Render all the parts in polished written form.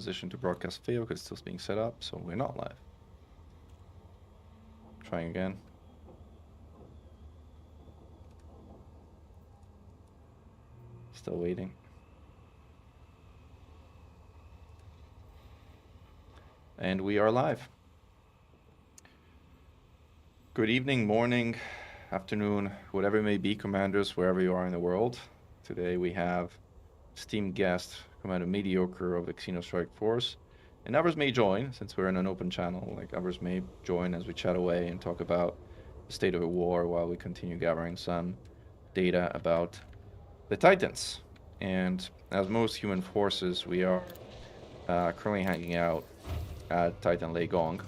Position to broadcast fail because it's still being set up, so we're not live. Trying again. Still waiting. And we are live. Good evening, morning, afternoon, whatever it may be, commanders, wherever you are in the world. Today we have esteemed guest, Commander Medi0cr3 of the Xenostrike Force. And others may join, since we're in an open channel, like others may join as we chat away and talk about the state of the war while we continue gathering some data about the Titans. And as most human forces, we are currently hanging out at Titan Leigoing.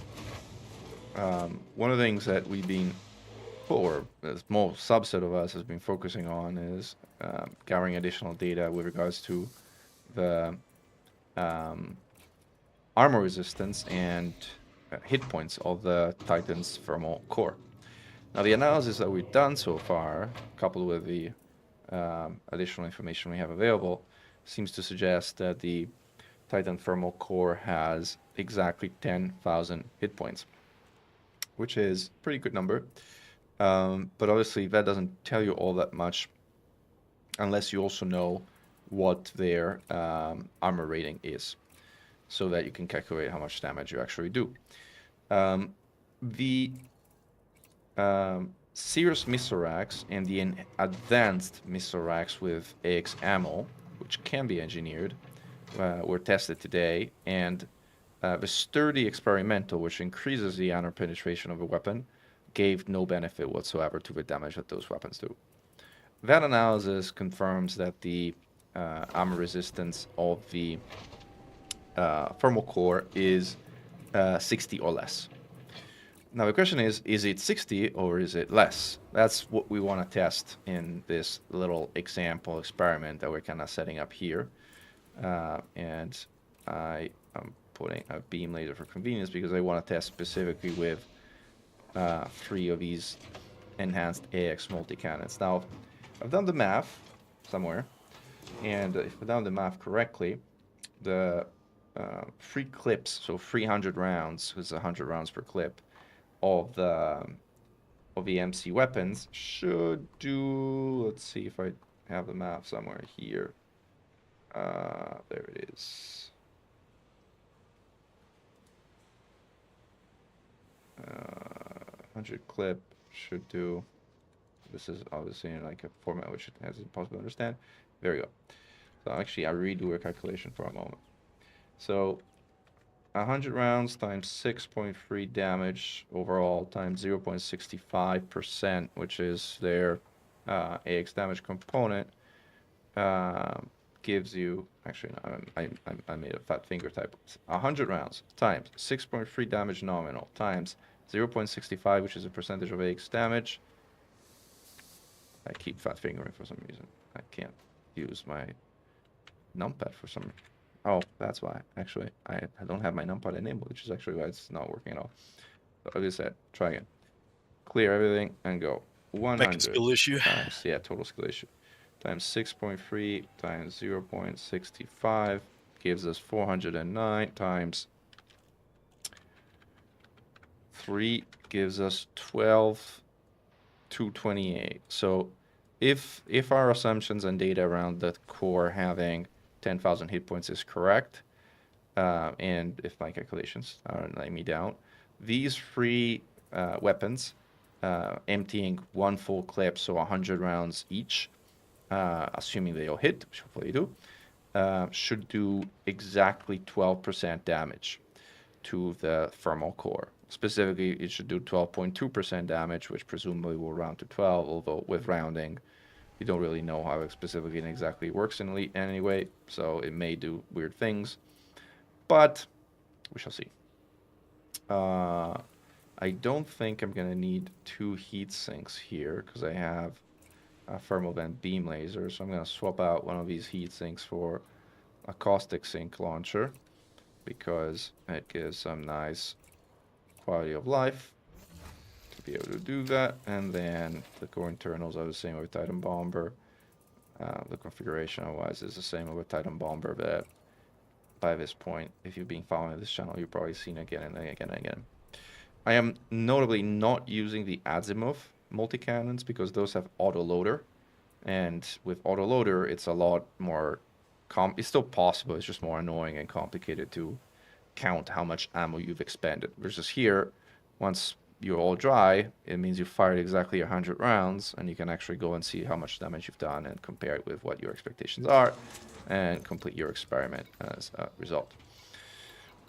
One of the things that we've been, or a small subset of us has been focusing on is gathering additional data with regards to the armor resistance and hit points of the Titan's thermal core. Now, the analysis that we've done so far, coupled with the additional information we have available, seems to suggest that the Titan thermal core has exactly 10,000 hit points, which is a pretty good number. But obviously, that doesn't tell you all that much unless you also know what their armor rating is, so that you can calculate how much damage you actually do. The serious missile racks and the advanced missile racks with AX ammo, which can be engineered, were tested today, and the sturdy experimental, which increases the armor penetration of a weapon, gave no benefit whatsoever to the damage that those weapons do. That analysis confirms that the armor resistance of the thermal core is 60 or less. Now the question is it 60 or is it less? That's what we want to test in this little example experiment that we're kind of setting up here. And I am putting a beam laser for convenience because I want to test specifically with 3 of these enhanced AX multi-cannons. Now, I've done the math somewhere, and if I've done the math correctly, the 3 clips, so 300 rounds, is 100 rounds per clip, of the MC weapons should do, let's see if I have the math somewhere here. There it is. 100 clip should do, this is obviously in like a format which it has impossible to understand. There we go. So actually I redo a calculation for a moment. So 100 rounds times 6.3 damage overall times 0.65%, which is their AX damage component, gives you, actually no, I made a fat finger type. 100 rounds times 6.3 damage nominal times 0.65, which is a percentage of AX damage. I keep fat fingering for some reason. I can't use my numpad for some reason. Oh, that's why. Actually, I don't have my numpad enabled, which is actually why it's not working at all. So as I said, try again. Clear everything and go. 100 skill issue. times, yeah, total skill issue. Times 6.3 times 0.65 gives us 409 times 3 gives us 12,228. So if our assumptions and data around the core having 10,000 hit points is correct, and if my calculations aren't letting me down, these 3 weapons, emptying 1 full clip, so 100 rounds each, assuming they all hit, which hopefully they do, should do exactly 12% damage to the thermal core. Specifically, it should do 12.2% damage, which presumably will round to 12, although with rounding, you don't really know how it specifically and exactly works in any way, so it may do weird things, but we shall see. I don't think I'm going to need 2 heat sinks here, because I have a thermal vent beam laser, so I'm going to swap out one of these heat sinks for a caustic sink launcher, because it gives some nice quality of life to be able to do that. And then the core internals are the same with Titan Bomber. The configuration otherwise is the same with Titan Bomber, that by this point. If you've been following this channel, you've probably seen again and again and again. I am notably not using the Azimuth multi-cannons because those have auto-loader. And with autoloader, it's a lot more it's still possible, it's just more annoying and complicated to count how much ammo you've expended. Versus here, once you're all dry, it means you fired exactly 100 rounds, and you can actually go and see how much damage you've done and compare it with what your expectations are, and complete your experiment as a result.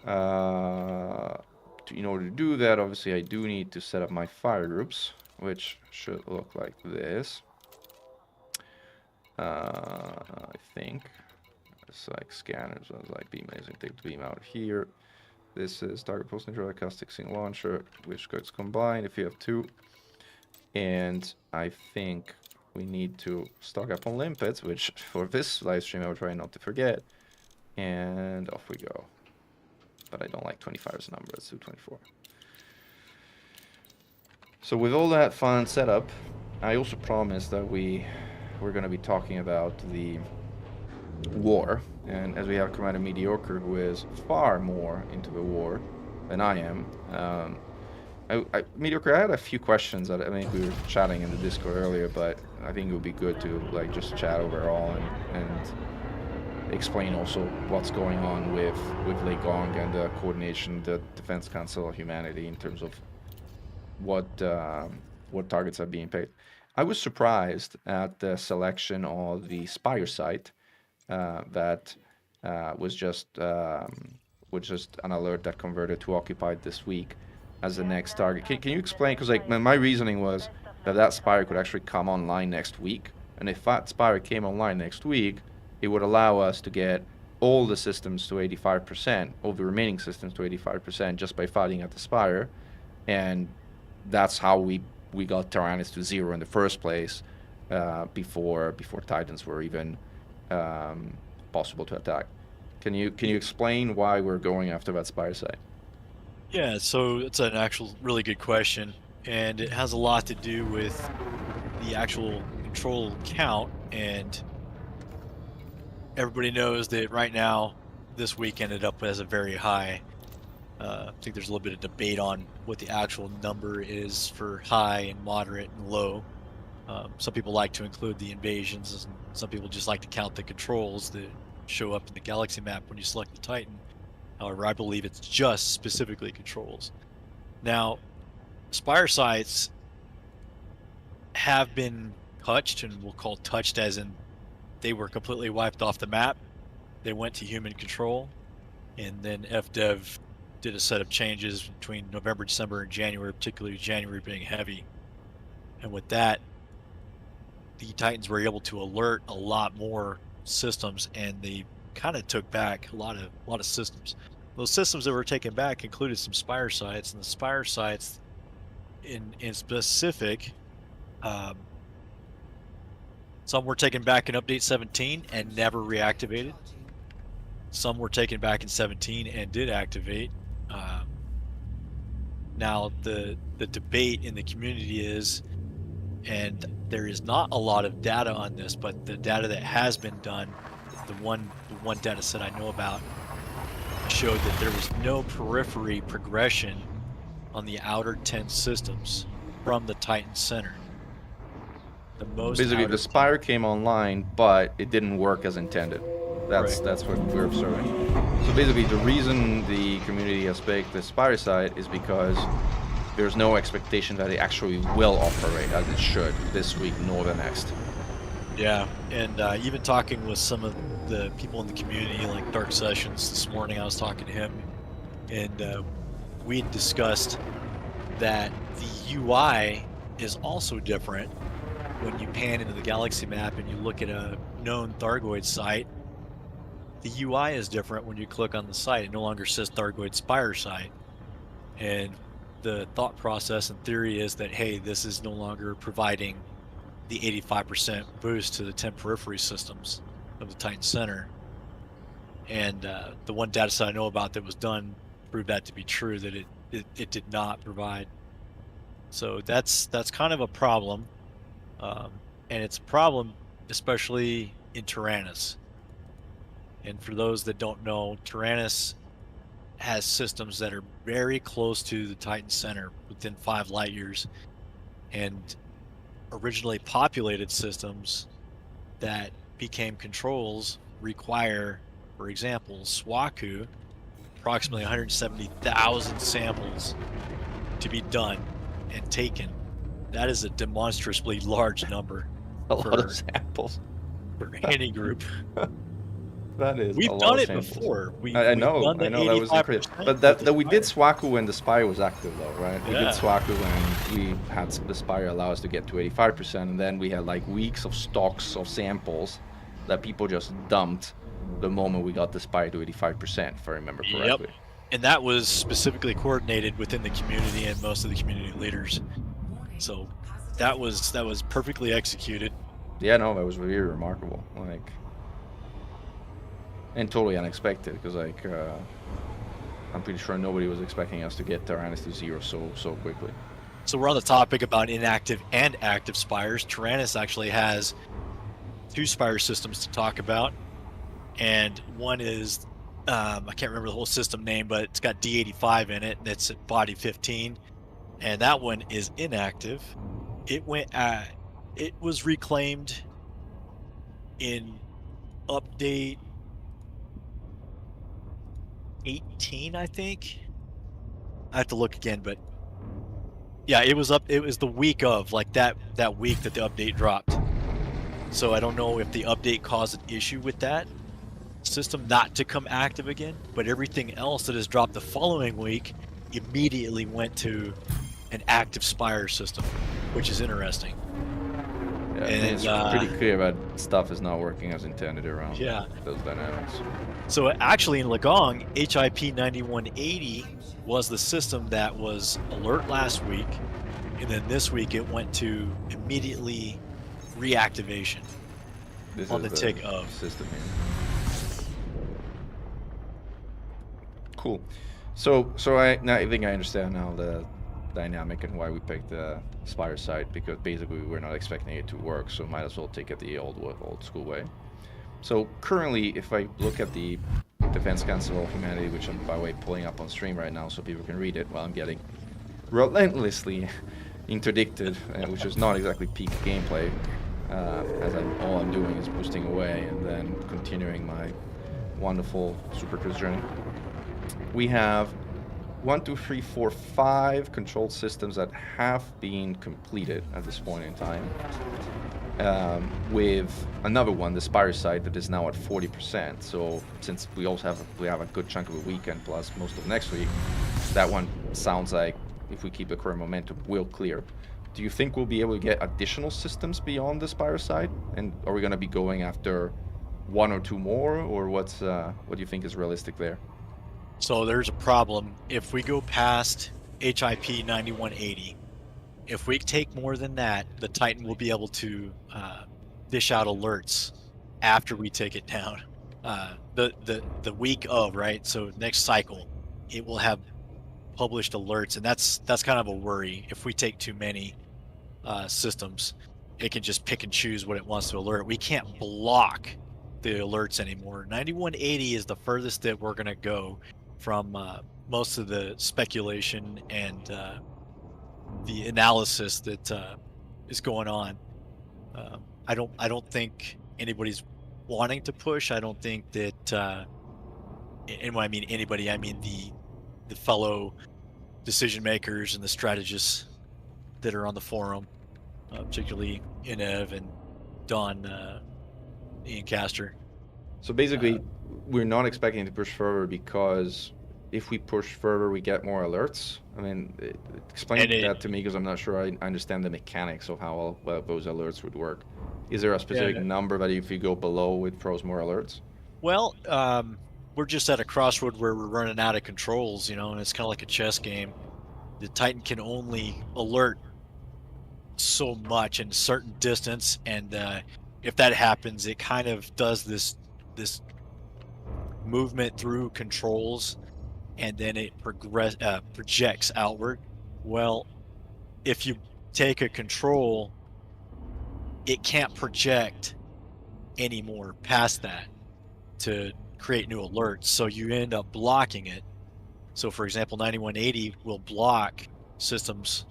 In order to do that, obviously I do need to set up my fire groups, which should look like this. I think it's like scanners. I was like beam laser, take the beam out of here. This is target pulse neutral acoustic single launcher, which gets combined if you have two. And I think we need to stock up on limpets, which for this live stream I will try not to forget. And off we go. But I don't like 25 as a number, let's do 24. So with all that fun setup, I also promised that we're going to be talking about the war, and as we have Commander Medi0cr3, who is far more into the war than I am, Medi0cr3, I had a few questions that I think we were chatting in the Discord earlier, but I think it would be good to like just chat overall and explain also what's going on with Leigoing and the coordination, the Defense Council of Humanity in terms of what targets are being paid. I was surprised at the selection of the Spire site that was just an alert that converted to occupied this week as the next target. Can you explain? Because like my reasoning was that Spire could actually come online next week, and if that Spire came online next week, it would allow us to get all the systems to 85%, all the remaining systems to 85% just by fighting at the Spire, and that's how we got Tyrannus to 0 in the first place, before Titans were even possible to attack. Can you explain why we're going after that Spire site? Yeah, so it's an actual really good question, and it has a lot to do with the actual control count. And everybody knows that right now, this week ended up as a very high. I think there's a little bit of debate on what the actual number is for high and moderate and low. Some people like to include the invasions, and some people just like to count the controls that show up in the galaxy map when you select the Titan. However, I believe it's just specifically controls. Now, Spire sites have been touched, and we'll call touched as in they were completely wiped off the map. They went to human control, and then FDev did a set of changes between November, December, and January, particularly January being heavy. And with that, the Titans were able to alert a lot more systems, and they kind of took back a lot of systems. Those systems that were taken back included some Spire sites, and the Spire sites in specific, some were taken back in update 17 and never reactivated. Some were taken back in 17 and did activate. Now the debate in the community is, and there is not a lot of data on this, but the data that has been done, the one data set I know about, showed that there was no periphery progression on the outer 10 systems from the Titan center. Basically, the Spire came online, but it didn't work as intended. That's what we're observing. So basically, the reason the community has baked the Spire site is because there's no expectation that it actually will operate as it should this week nor the next. Yeah, and even talking with some of the people in the community, like Dark Sessions this morning, I was talking to him, and we had discussed that the UI is also different when you pan into the galaxy map and you look at a known Thargoid site. The UI is different when you click on the site. It no longer says Thargoid Spire site. And the thought process and theory is that, hey, this is no longer providing the 85% boost to the 10 periphery systems of the Titan Center. And the one data set I know about that was done proved that to be true, that it did not provide. So that's kind of a problem. And it's a problem especially in Tyrannus. And for those that don't know, Tyrannus has systems that are very close to the Titan center, within 5 light years, and originally populated systems that became controls require, for example, SWACU, approximately 170,000 samples to be done and taken. That is a demonstrably large number A lot of for, samples. for any group. That is a We've lot done of it samples. before. I We've know, done the that was incredible. 85% But with the that we did Spire. SWACU when the Spire was active, though, right? We did Yeah. SWACU when we had the Spire allow us to get to 85%, and then we had like weeks of stocks of samples that people just dumped the moment we got the Spire to 85%, if I remember correctly. Yep. And that was specifically coordinated within the community and most of the community leaders. So that was perfectly executed. Yeah, no, that was really remarkable. Like, and totally unexpected, because like I'm pretty sure nobody was expecting us to get Tyrannus to 0 so quickly. So we're on the topic about inactive and active Spires. Tyrannus actually has 2 Spire systems to talk about, and one is I can't remember the whole system name, but it's got D85 in it, and it's at body 15, and that one is inactive. It was reclaimed in update 18, I think. I have to look again, but yeah, it was the week of, like, that week that the update dropped. So I don't know if the update caused an issue with that system not to come active again, but everything else that is dropped the following week immediately went to an active Spire system, which is interesting. Yeah, And it's pretty clear that stuff is not working as intended around those dynamics. So actually in Leigoing, HIP 9180 was the system that was alert last week, and then this week it went to immediately reactivation This on is the tick of. system here. Cool. So I think I understand now the dynamic and why we picked the Spire side, because basically we're not expecting it to work, so might as well take it the old school way. So currently, if I look at the Defense Council of Humanity, which I'm, by the way, pulling up on stream right now so people can read it while I'm getting relentlessly interdicted, which is not exactly peak gameplay, as all I'm doing is boosting away and then continuing my wonderful Super Cruise journey. We have 1, 2, 3, 4, 5 controlled systems that have been completed at this point in time. With another one, the Spire side, that is now at 40%. So since we also have a good chunk of a weekend plus most of next week, that one sounds like, if we keep the current momentum, will clear. Do you think we'll be able to get additional systems beyond the Spire side? And are we going to be going after 1 or 2 more, or what do you think is realistic there? So there's a problem. If we go past HIP 9180, if we take more than that, the Titan will be able to dish out alerts after we take it down. The week of, right? So next cycle, it will have published alerts, and that's kind of a worry. If we take too many systems, it can just pick and choose what it wants to alert. We can't block the alerts anymore. 9180 is the furthest that we're going to go from most of the speculation and the analysis that is going on. I don't think anybody's wanting to push. I don't think that, and when I mean anybody, I mean the fellow decision makers and the strategists that are on the forum, particularly Inev and Don Ian Castor. So basically, we're not expecting to push further, because if we push further, we get more alerts. I mean, explain that to me, because I'm not sure I understand the mechanics of how all those alerts would work. Is there a specific number that if you go below, it throws more alerts? Well, we're just at a crossroad where we're running out of controls, and it's kind of like a chess game. The Titan can only alert so much in a certain distance, and if that happens, it kind of does this movement through controls, and then it projects outward. Well, if you take a control, it can't project anymore past that to create new alerts, so you end up blocking it. So, for example, 9180 will block systems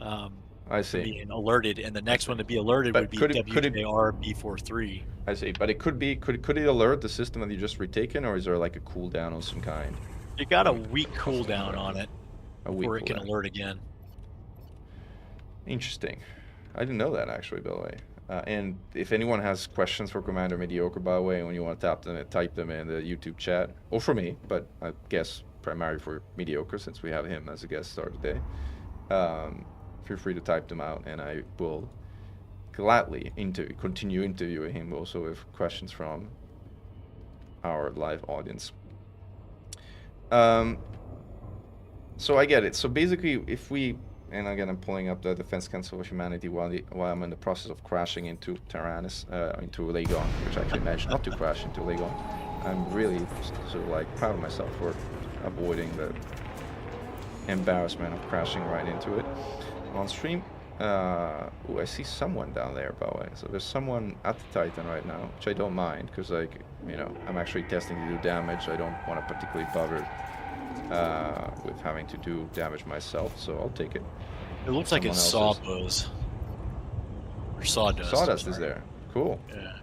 I from see. being alerted, and the next one to be alerted would But be could it WJR B43. I see, but it could be could it alert the system that you just retaken, or is there like a cooldown of some kind? You got a weak cooldown on it A weak before it can cooldown. alert again. Interesting. I didn't know that actually, by the way. And if anyone has questions for Commander Mediocre, by the way, when you want to type them in the YouTube chat, or for me, but I guess primarily for Mediocre since we have him as a guest star today. Feel free to type them out, and I will gladly continue interviewing him also with questions from our live audience. So I get it. So basically, if we, and again, I'm pulling up the Defense Council of Humanity while I'm in the process of crashing into Tyrannus, into Leigoing, which I actually managed not to crash into Leigoing. I'm really sort of like proud of myself for avoiding the embarrassment of crashing right into it on stream. Ooh, I see someone down there, by the way. So there's someone at the Titan right now, which I don't mind, because, like, you know, I'm actually testing to do damage. I don't want to particularly bother with having to do damage myself, so I'll take it. It looks like it's Sawbuzz. Or Sawdust. Sawdust is there. Cool. Yeah.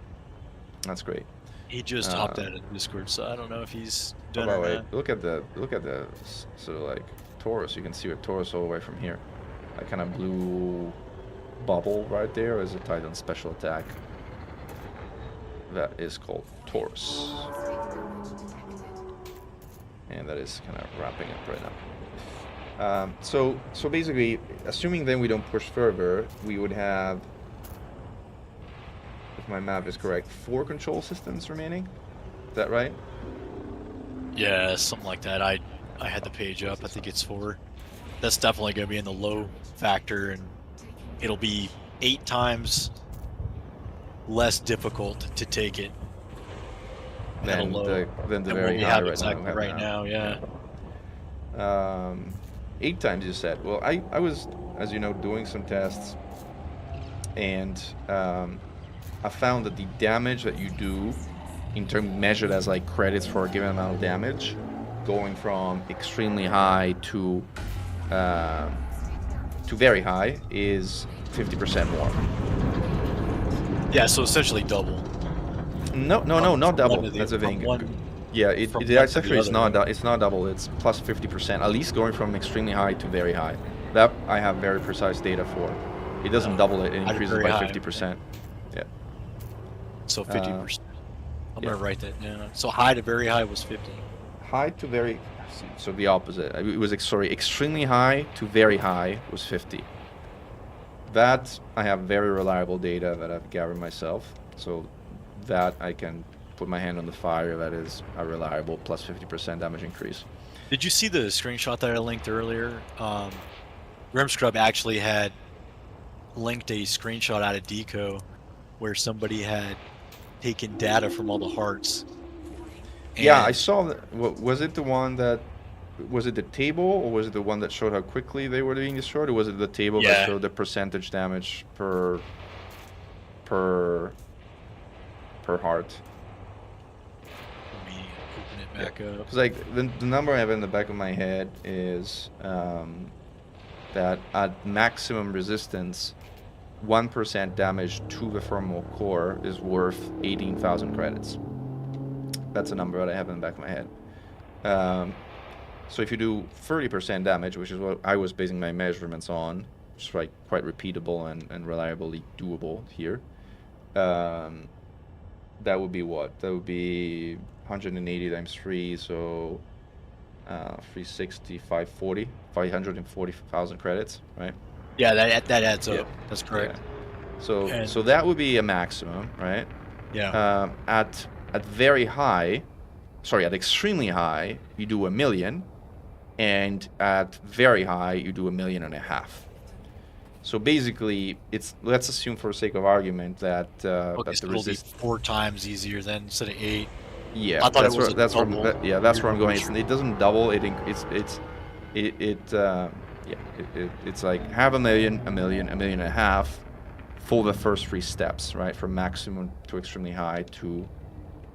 That's great. He just hopped out of Discord, so I don't know if he's done by or the way, not. look at the sort of like Taurus. You can see a Taurus all the way from here. That kind of blue bubble right there is a Titan special attack. That is called Taurus. And that is kind of wrapping up right now. So basically, assuming then we don't push further, we would have, if my math is correct, 4 control systems remaining. Is that right? Yeah, something like that. I had the page up. I think it's 4. That's definitely going to be in the low factor, and it'll be 8 times less difficult to take it Than the than very what we high have right exactly now. right now. Yeah. 8 times you said. Well, I was, as you know, doing some tests, and I found that the damage that you do, in terms measured as like credits for a given amount of damage, going from extremely high to very high, is 50% more. Yeah, so essentially double. No, not double. That's the thing. Yeah, it's not double. It's plus 50%, at least going from extremely high to very high. That I have very precise data for. It doesn't double it; it increases by 50%. Yeah. So 50%. I'm gonna write that down. So high to very high was 50. High to very, so the opposite. It was extremely high to very high was 50. That I have very reliable data that I've gathered myself. So that I can put my hand on the fire. That is a reliable plus 50% damage increase. Did you see the screenshot that I linked earlier? Rimscrub actually had linked a screenshot out of Deco where somebody had taken data from all the hearts. Yeah, I saw that. Was it the one that, was it the table, or was it the one that showed how quickly they were being destroyed, or was it the table that showed the percentage damage per heart? Let me open it back up. Because like the number I have in the back of my head is that at maximum resistance, 1% damage to the thermal core is worth 18,000 credits. That's a number that I have in the back of my head. So if you do 30% damage, which is what I was basing my measurements on, which is like quite repeatable and reliably doable here, that would be what? That would be 180 times 3, so 360, 540, 540,000 credits, right? Yeah, that adds up. That's correct. Yeah. So that would be a maximum, right? Yeah. At very high, sorry, at extremely high, you do 1 million, and at very high, you do 1.5 million. So basically, let's assume for sake of argument that Okay, that so the it'll be resist. 4 times easier then instead of 8. Yeah, I thought that's it was that's double. where that's where I'm going. It doesn't double. It's like half a million, 1 million, 1.5 million for the first 3 steps, right? From maximum to extremely high to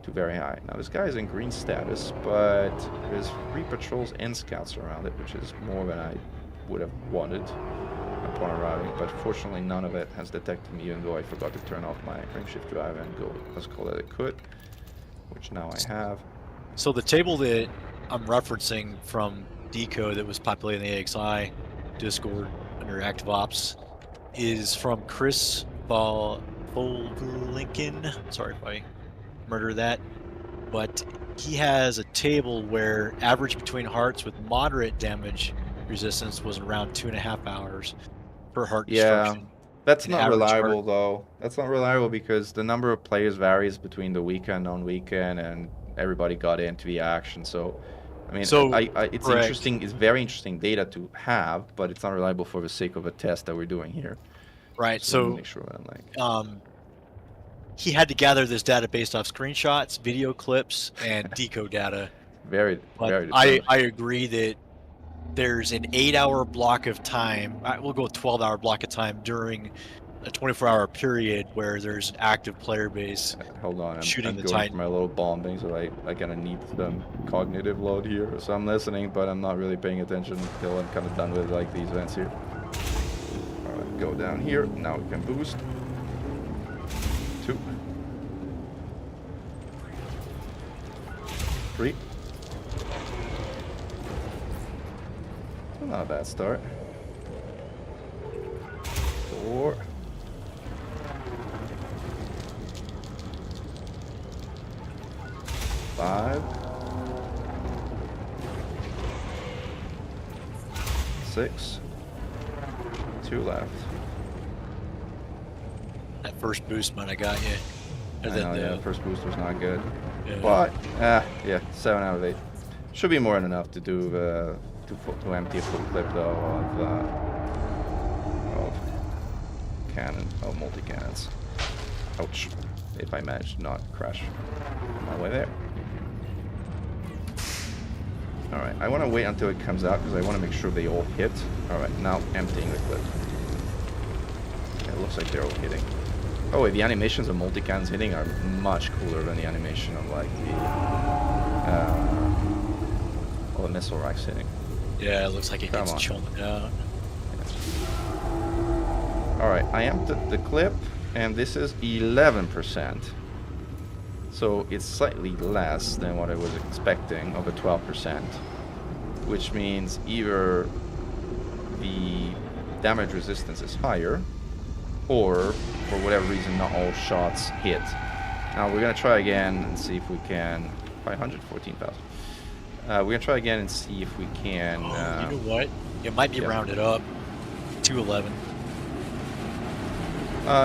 to very high. Now this guy is in green status, but there's 3 patrols and scouts around it, which is more than I would have wanted upon arriving. But fortunately, none of it has detected me, even though I forgot to turn off my frame shift drive and go as cold as it could, which now I have. So the table that I'm referencing from Decode that was populated in the AXI Discord under Active Ops is from Chris Lincoln. Sorry if I murder that. But he has a table where average between hearts with moderate damage resistance was around 2.5 hours per heart destruction. That's and not average reliable heart- though. That's not reliable because the number of players varies between the weekend, non-weekend, and everybody got into the action. So, I mean, So, it's correct. interesting. It's very interesting data to have, but it's not reliable for the sake of a test that we're doing here. Right. So, let me So, make sure that I'm like. he had to gather this data based off screenshots, video clips, and decode data. Very But depressing. I agree that there's an 8-hour block of time. We'll go 12-hour block of time during a 24-hour period where there's an active player base. Hold on, shooting I'm the going Titan. for my little bombing, so I kind of need some cognitive load here. So I'm listening, but I'm not really paying attention until I'm kind of done with like these events here. All right, go down here. Now we can boost. 2. 3. Not a bad start. 4. 5. 6. 2 left. That first boost might have got you. I know, yeah, first boost was not good. Yeah. But, yeah, 7 out of 8. Should be more than enough to do to empty a full clip though of multi-cannons. Ouch. If I manage to not crash on my way there. Alright, I want to wait until it comes out because I want to make sure they all hit. Alright, now emptying the clip. Yeah, it looks like they're all hitting. Oh wait, the animations of multi-cannons hitting are much cooler than the animation of like the missile racks hitting. Yeah, it looks like it Come gets on. chunk out. Alright, I emptied the clip, and this is 11%. So it's slightly less than what I was expecting of a 12%. Which means either the damage resistance is higher, or for whatever reason not all shots hit. Now we're gonna try again and see if we can... 514,000. We're gonna try again and see if we can... You know what? It might be yeah. rounded up. 211.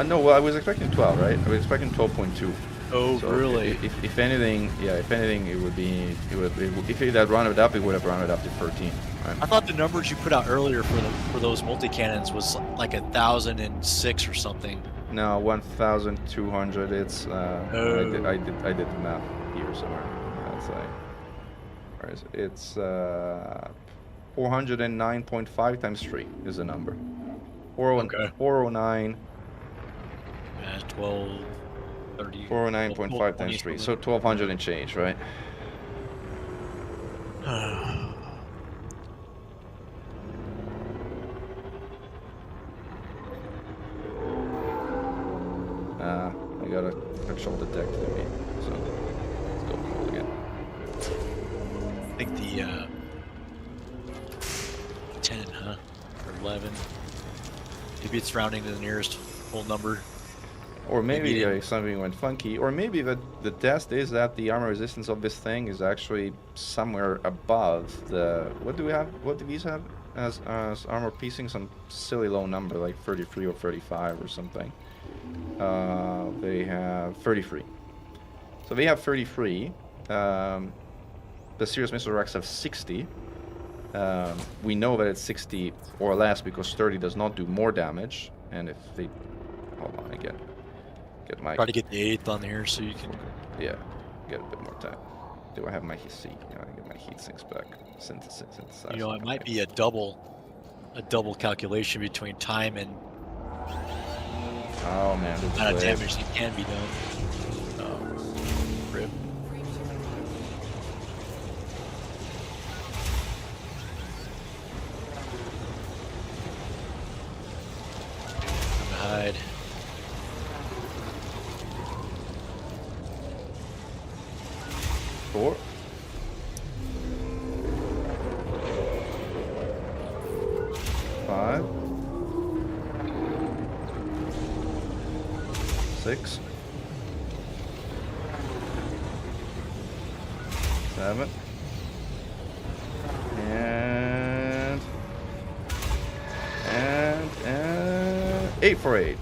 No, well, I was expecting 12, right? I was expecting 12.2. Oh, So really? If anything, yeah, if anything, it would be, if it had rounded up, it would have rounded up to 13. Right? I thought the numbers you put out earlier for those multi-cannons was like 1,006 or something. No, 1,200. It's Oh. I did the math here somewhere. That's like, where is it? It's 409.5 times 3 is the number. 409. Yeah, 12, 30. 409.5 times 3. So 1,200 and change, right? I got a actual detector in me, so let's go roll again. I think the 10, huh? Or 11. Maybe it's rounding to the nearest whole number. Or maybe Maybe something went funky, or maybe the test is that the armor resistance of this thing is actually somewhere above the... What do we have? What do these have as armor piecing? Some silly low number, like 33 or 35 or something. They have 33. So they have 33. The serious missile racks have 60. We know that it's 60 or less because 30 does not do more damage. And if they... Hold on, again. Get my... Try to get the 8th on here so you can... Yeah, get a bit more time. Do I have my heat sink? I get my heat sinks back. Synthesize. You know, it might be a double calculation between time and Oh man, amount of damage that can be done. RIP. 5, 6, 7, and 8 for 8.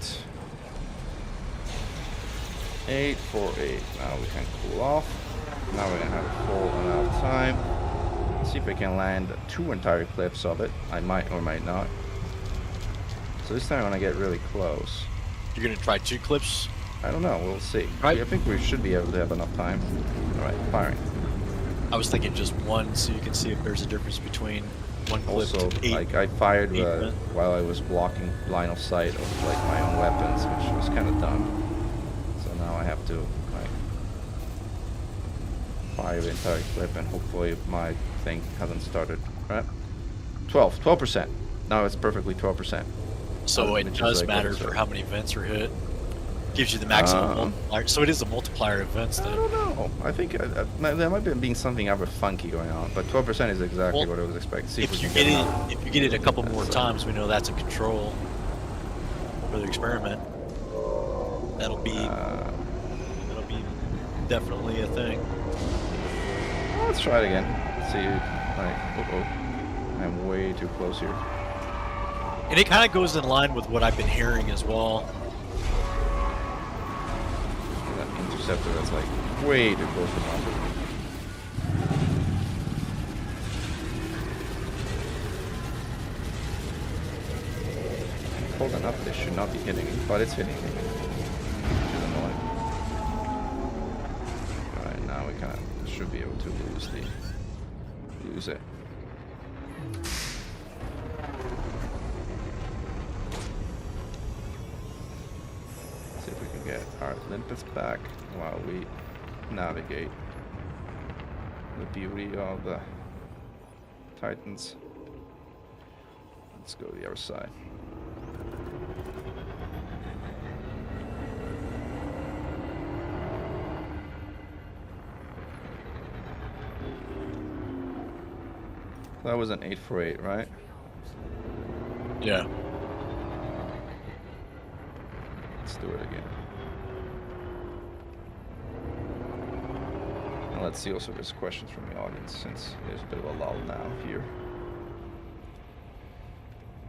8 for 8. Now we can cool off. Now we're gonna have a full amount of time. Let's see if we can land 2 entire clips of it. I might or might not. So this time I want to get really close. You're gonna try 2 clips? I don't know. We'll see. Right. I think we should be able to have enough time. All right, firing. I was thinking just 1, so you can see if there's a difference between 1 clip Also, to 8. like I fired 8 while I was blocking line of sight of like my own weapons, which was kind of dumb. So now I have to like fire the entire clip, and hopefully my thing hasn't started. Right? 12%. Now it's perfectly 12%. So it does matter for how many vents are hit. Gives you the maximum multiplier. So it is a multiplier of vents I then. don't know. I think there might be being something other funky going on, but 12% is exactly what I was expecting. See If you get it a couple more times, we know that's a control for the experiment. That'll be definitely a thing. Well, let's try it again. See, like, I'm way too close here. And it kind of goes in line with what I've been hearing as well. That interceptor that's like way too close to marker. Holding up, this should not be hitting me, but it's hitting me. Which is annoying. Alright, now we kind of should be able to lose it. See if we can get our limpets back while we navigate the beauty of the Titans. Let's go to the other side. That was an 8 for 8, right? Yeah. Let's do it again. And let's see also if there's questions from the audience, since there's a bit of a lull now here.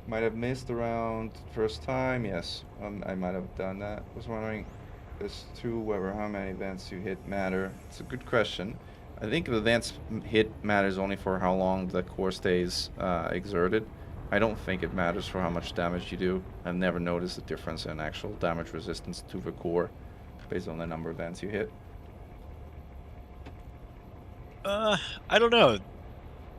Might have missed around first time, yes. I might have done that. Was wondering as to whether how many events you hit matter. It's a good question. I think the advanced hit matters only for how long the core stays exerted. I don't think it matters for how much damage you do. I've never noticed a difference in actual damage resistance to the core based on the number of events you hit. I don't know.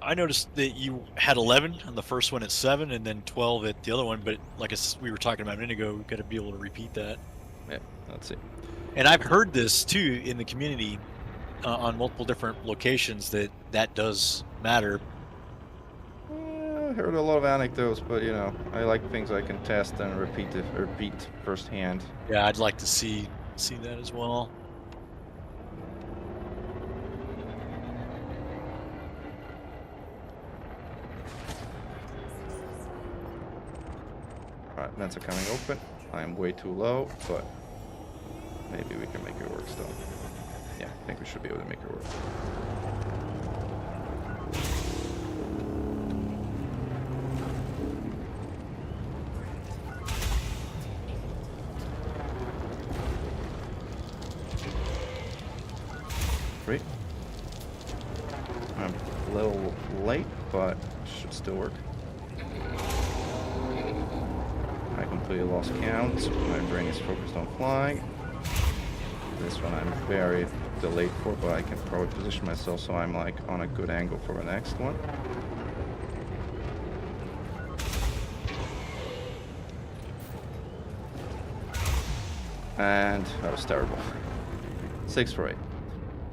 I noticed that you had 11 on the first one at 7 and then 12 at the other one, but like we were talking about a minute ago, we've got to be able to repeat that. Yeah, let's see. And I've heard this too in the community on multiple different locations that does matter. I heard a lot of anecdotes, but you know, I like things I can test and repeat firsthand. Yeah, I'd like to see that as well. Alright, vents are coming open. I am way too low, but maybe we can make it work still. Yeah, I think we should be able to make it work. Great. I'm a little late, but should still work. I completely lost count. My brain is focused on flying. This one I'm very delayed for, but I can probably position myself so I'm like on a good angle for the next one. And that was terrible. 6 for 8.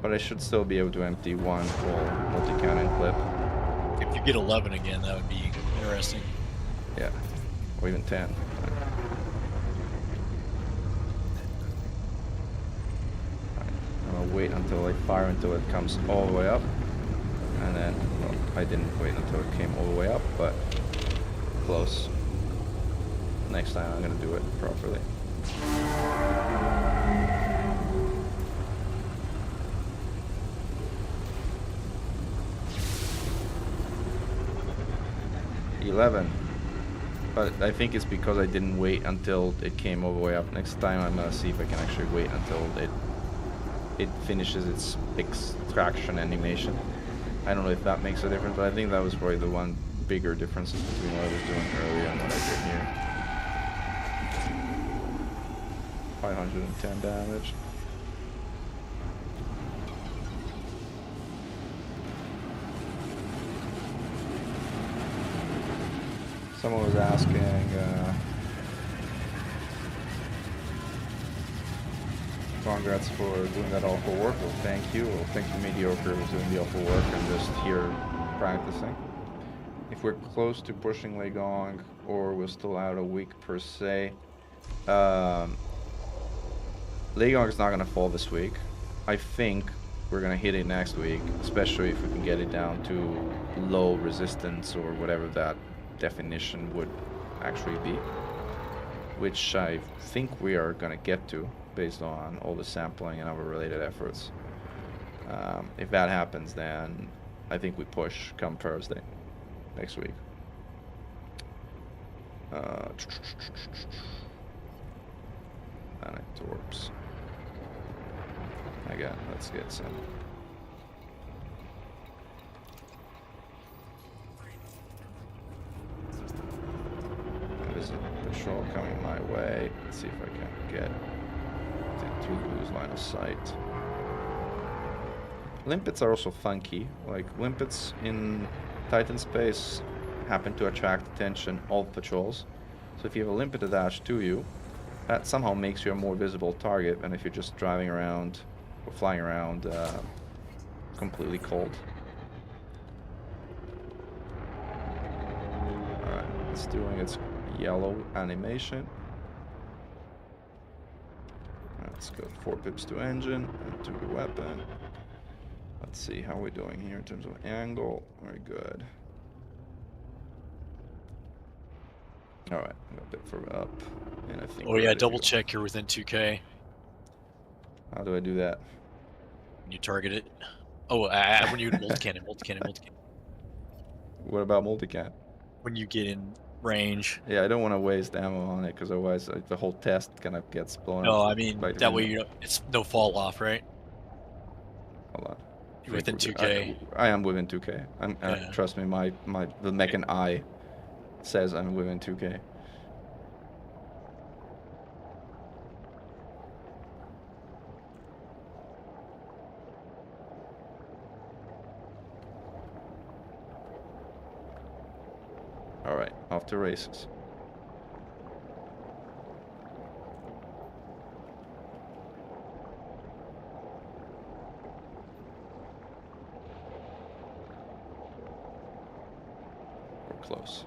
But I should still be able to empty one full multi-cannon clip. If you get 11 again, that would be interesting. Yeah, or even 10. I'll wait until I fire until it comes all the way up, and then, well, I didn't wait until it came all the way up, but close. next time I'm gonna do it properly. $11. But I think it's because I didn't wait until it came all the way up. Next time I'm gonna see if I can actually wait until it finishes its extraction animation. I don't know if that makes a difference, but I think that was probably the one bigger difference between what I was doing earlier and what I did here. 510 damage. Someone was asking, congrats for doing that awful work. Well, thank you. Well, thank you, Mediocre, for doing the awful work and just here practicing. If we're close to pushing Leigoing, or we're still out a week per se, Leigoing is not going to fall this week. I think we're going to hit it next week, especially if we can get it down to low resistance or whatever that definition would actually be, which I think we are going to get to based on all the sampling and other related efforts. If that happens, then I think we push come Thursday next week. Anectorps. Again, let's get some. There's a patrol coming my way. Let's see if I can get to lose line of sight. Limpets are also funky. Like, limpets in Titan space happen to attract attention of patrols. So if you have a limpet attached to you, that somehow makes you a more visible target than if you're just driving around or flying around completely cold. Alright, it's doing its yellow animation. Alright, let's go 4 pips to engine and to the weapon. Let's see how we're doing here in terms of angle. Very good. Alright, a bit further up. And I think. Oh yeah, double check you're within 2K. How do I do that? When you target it. Oh, when you multi-cannon. What about multicam? When you get in range. Yeah, I don't want to waste ammo on it because otherwise the whole test kind of gets blown up. No, I mean that way it's no fall off, right? Hold on. You're within 2K. I am within 2K. Yeah. Trust me, the Mechan eye says I'm within 2K. Alright, off to races. We're close.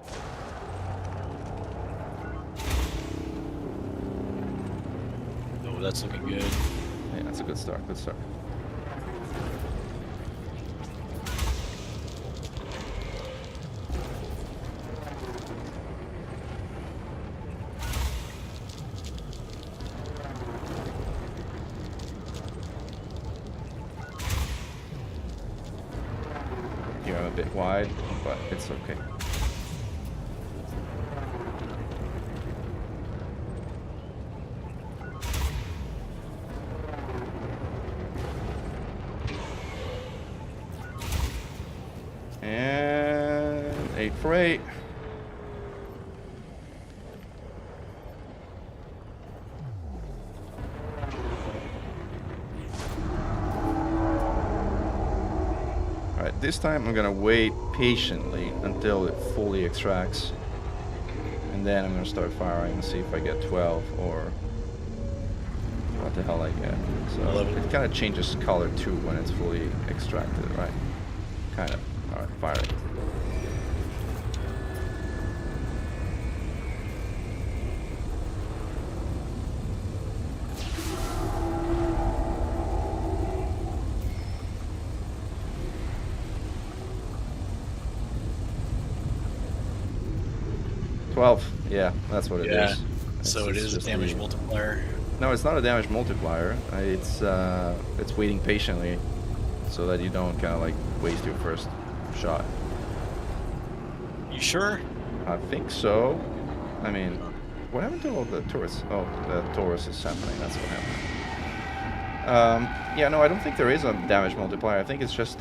Oh, that's looking good. Yeah, that's a good start, good start. Here I'm a bit wide, but it's okay. And 8 for 8. Alright, this time I'm gonna wait patiently until it fully extracts. And then I'm gonna start firing and see if I get 12 or what the hell I get. So 11. it kind of changes color too when it's fully extracted, right? Kind of. Alright, firing. 12. Yeah, that's what it Yeah. is. So it is a just damage the... multiplier. No, it's not a damage multiplier. It's waiting patiently so that you don't kind of like waste your first shot. You sure? I think so. I mean, what happened to all the tourists? Oh, the Taurus is happening. That's what happened. Yeah, no, I don't think there is a damage multiplier. I think it's just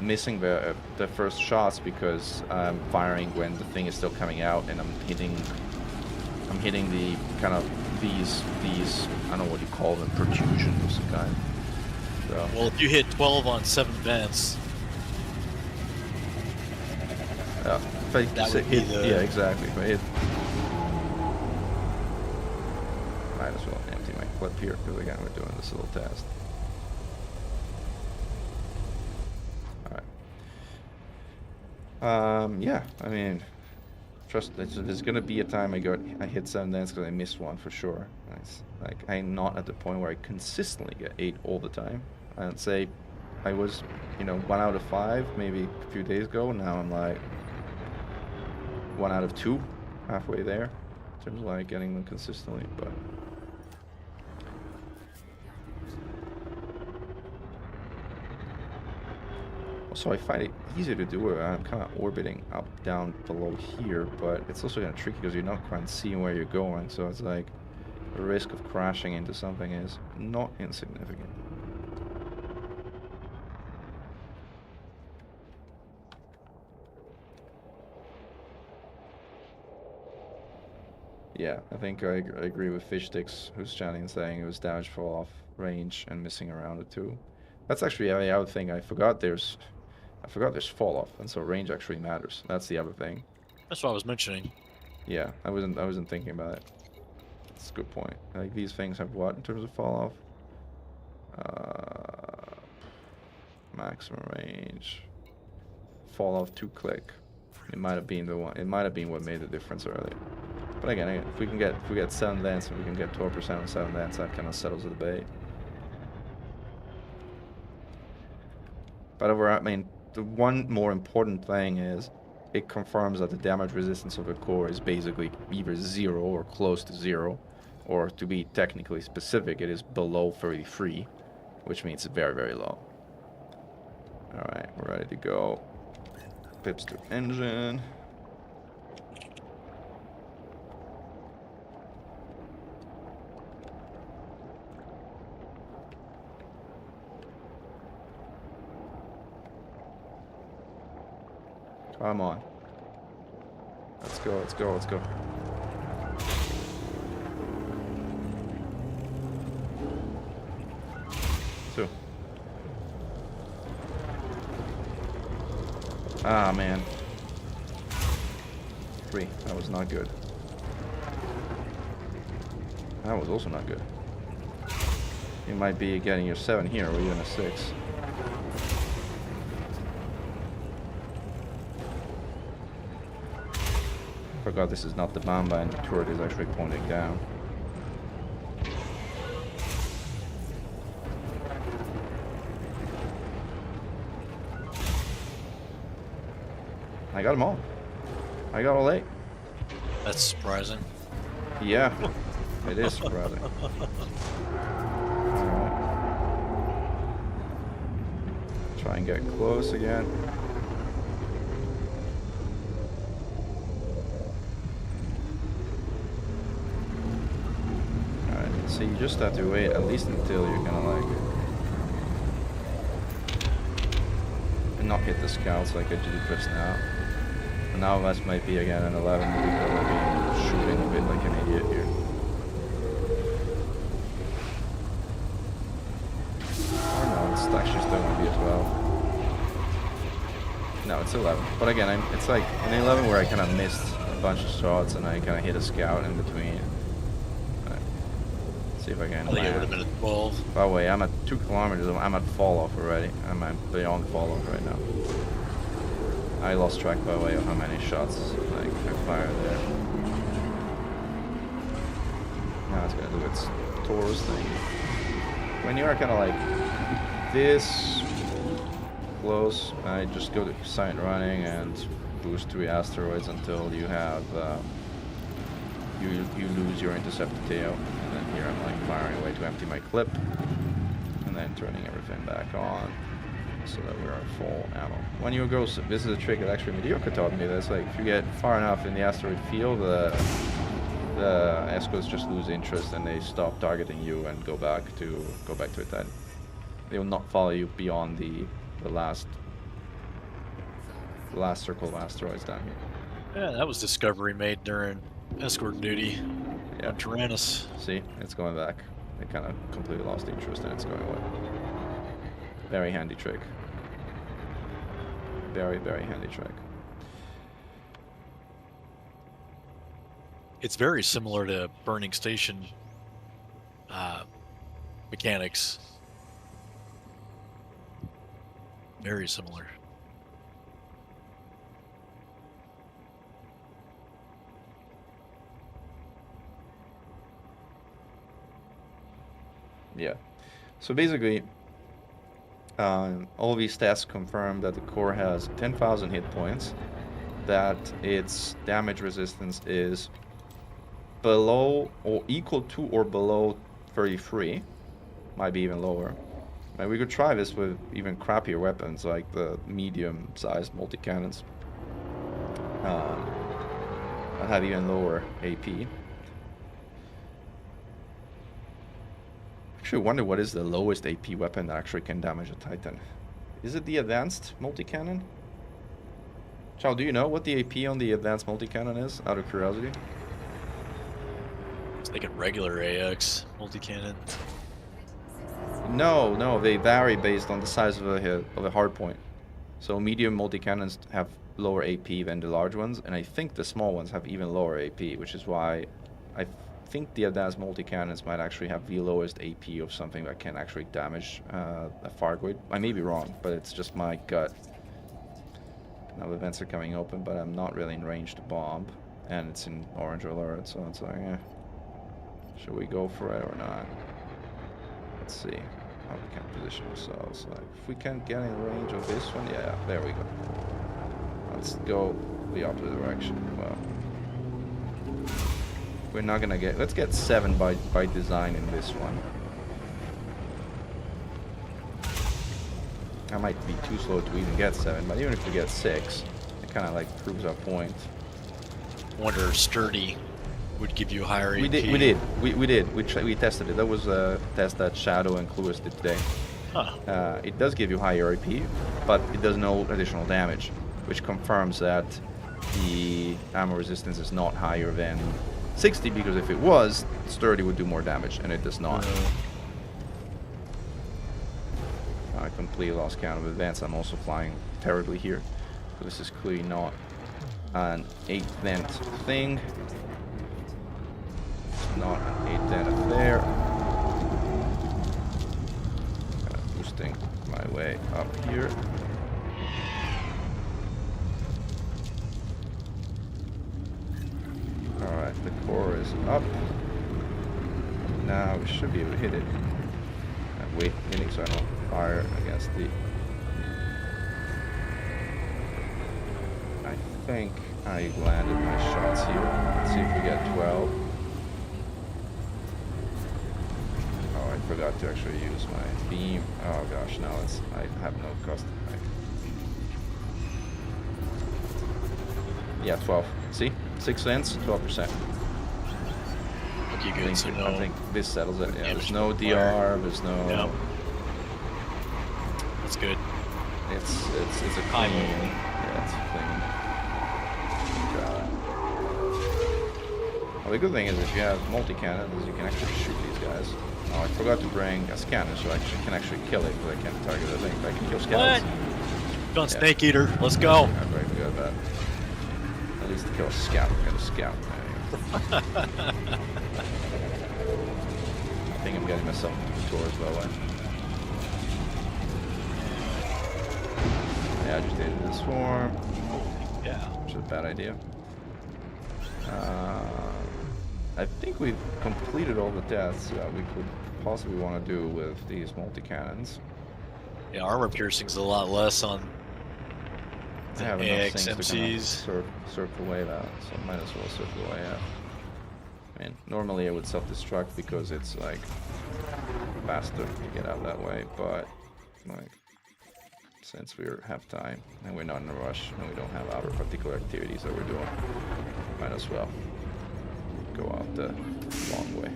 missing the first shots because I'm firing when the thing is still coming out, and I'm hitting the kind of these I don't know what you call them, protrusions of some kind. So. Well, if you hit 12 on 7 vents, If I that would be the... Yeah, exactly. If I hit, might as well empty my clip here because again we're doing this little test. All right. Yeah, I mean, trust there's gonna be a time I hit 7 vents because I missed one for sure. It's like I'm not at the point where I consistently get 8 all the time. I'd say I was, 1 out of 5 maybe a few days ago. Now I'm like 1 out of 2, halfway there, in terms of like getting them consistently. But also I find it easier to do it. I'm kind of orbiting up, down, below here, but it's also kind of tricky because you're not quite seeing where you're going. So it's like the risk of crashing into something is not insignificant. Yeah, I think I agree with Fishsticks, who's chatting and saying it was damage fall off range and missing around it too. That's actually the other thing I forgot. There's fall off, and so range actually matters. That's the other thing. That's what I was mentioning. Yeah, I wasn't thinking about it. That's a good point. Like these things have what in terms of fall off? Maximum range. Fall off 2 click. It might have been the one. It might have been what made the difference earlier. But again, if we get 7 vents and we can get 12% on 7 vents, that kind of settles the debate. But overall, I mean, the one more important thing is it confirms that the damage resistance of the core is basically either 0 or close to 0, or to be technically specific, it is below 33, which means very, very low. All right, we're ready to go. Pips to engine. Come on. Let's go, let's go, let's go. Two. Ah, man. 3. That was not good. That was also not good. You might be getting your 7 here, or even a 6. Forgot this is not the Bamba and the turret is actually pointing down. I got them all. I got all 8. That's surprising. Yeah, it is surprising. Alright. Try and get close again. So you just have to wait at least until you're gonna like and not hit the scouts like I did just now. And now that might be again an 11 because I've been shooting a bit like an idiot here. Or no, it's actually still gonna be a 12. No, it's 11. But again, it's like an 11 where I kind of missed a bunch of shots and I kind of hit a scout in between. See if I can. I think it would have been a 12. By the way, I'm at 2 kilometers. I'm at fall off already. I'm beyond fall off right now. I lost track, by the way, of how many shots I fired there. Now it's gonna do its Taurus thing. When you are kind of like this close, I just go to silent running and boost 3 asteroids until you have you lose your interceptor tail, and then here I'm like firing away to empty my clip, and then turning everything back on, so that we're at full ammo. When you go, this is a trick that actually Medi0cr taught me. That's like if you get far enough in the asteroid field, the escorts just lose interest and they stop targeting you and go back to attack. They will not follow you beyond the last circle of asteroids down here. Yeah, that was discovery made during escort duty on Tyrannus. See, it's going back. They kind of completely lost interest and it's going away. Very handy trick. Very, very handy trick. It's very similar to burning station mechanics. Very similar. Yeah. So basically, all these tests confirm that the core has 10,000 hit points, that its damage resistance is below or equal to or below 33, might be even lower. And we could try this with even crappier weapons like the medium-sized multi-cannons that have even lower AP. Actually wonder what is the lowest AP weapon that actually can damage a Titan. Is it the advanced multi-cannon? Chow, do you know what the AP on the advanced multi-cannon is, out of curiosity? It's like a regular AX multi-cannon. No, they vary based on the size of a hard point. So medium multi-cannons have lower AP than the large ones, and I think the small ones have even lower AP, which is why I think the advanced multi-cannons might actually have the lowest AP of something that can actually damage a Fargoid. I may be wrong, but it's just my gut. Now events are coming open, but I'm not really in range to bomb, and it's in orange alert, so it's like, eh, should we go for it or not? Let's see how we can position ourselves. Like, if we can get in range of this one, yeah, there we go. Let's go the opposite direction. Well, we're not gonna get. Let's get 7 by design in this one. I might be too slow to even get 7, but even if we get 6, it kind of like proves our point. Wonder if sturdy would give you higher AP. We did. We tested it. That was a test that Shadow and Cluis did today. Huh. It does give you higher AP, but it does no additional damage, which confirms that the ammo resistance is not higher than 60, because if it was, sturdy would do more damage, and it does not. I completely lost count of advance. I'm also flying terribly here, so this is clearly not an 8th vent thing. It's not an 8th vent affair. Boosting my way up here. Alright, the core is up. Now we should be able to hit it. Wait, hitting so I don't fire against the... I think I landed my shots here. Let's see if we get 12. Oh, I forgot to actually use my beam. Oh gosh, now it's... I have no cost. Yeah, 12. See? 6 cents, 12%. Okay, good. I think this settles it. Yeah, there's no DR, there's no... Yeah. That's good. It's a clean... Yeah, it's clean. Well, the good thing is if you have multi-cannons, you can actually shoot these guys. Oh, I forgot to bring a scanner, so I can actually kill it, because I can't target the thing, but I can kill scouts. What? Gun Snake Eater, let's go! I'm very good at that. At least to kill a scout, I got a scout. I think I'm getting myself into the tour as well. I agitated the swarm. Yeah. Which is a bad idea. I think we've completed all the tests that we could possibly want to do with these multi-cannons. Yeah, armor piercing's a lot less on I have enough things to kind of AXMCs. surf away that, so might as well surf away, yeah. 'Cause, yeah, 12. See? 6 cents, 12%. 6 cents. 12%. I think I'm getting myself into the tour as well. mean, normally I would self-destruct because it's like faster to get out that way, but like since we have time and we're not in a rush and we don't have other particular activities that we're doing, might as well go out the long way.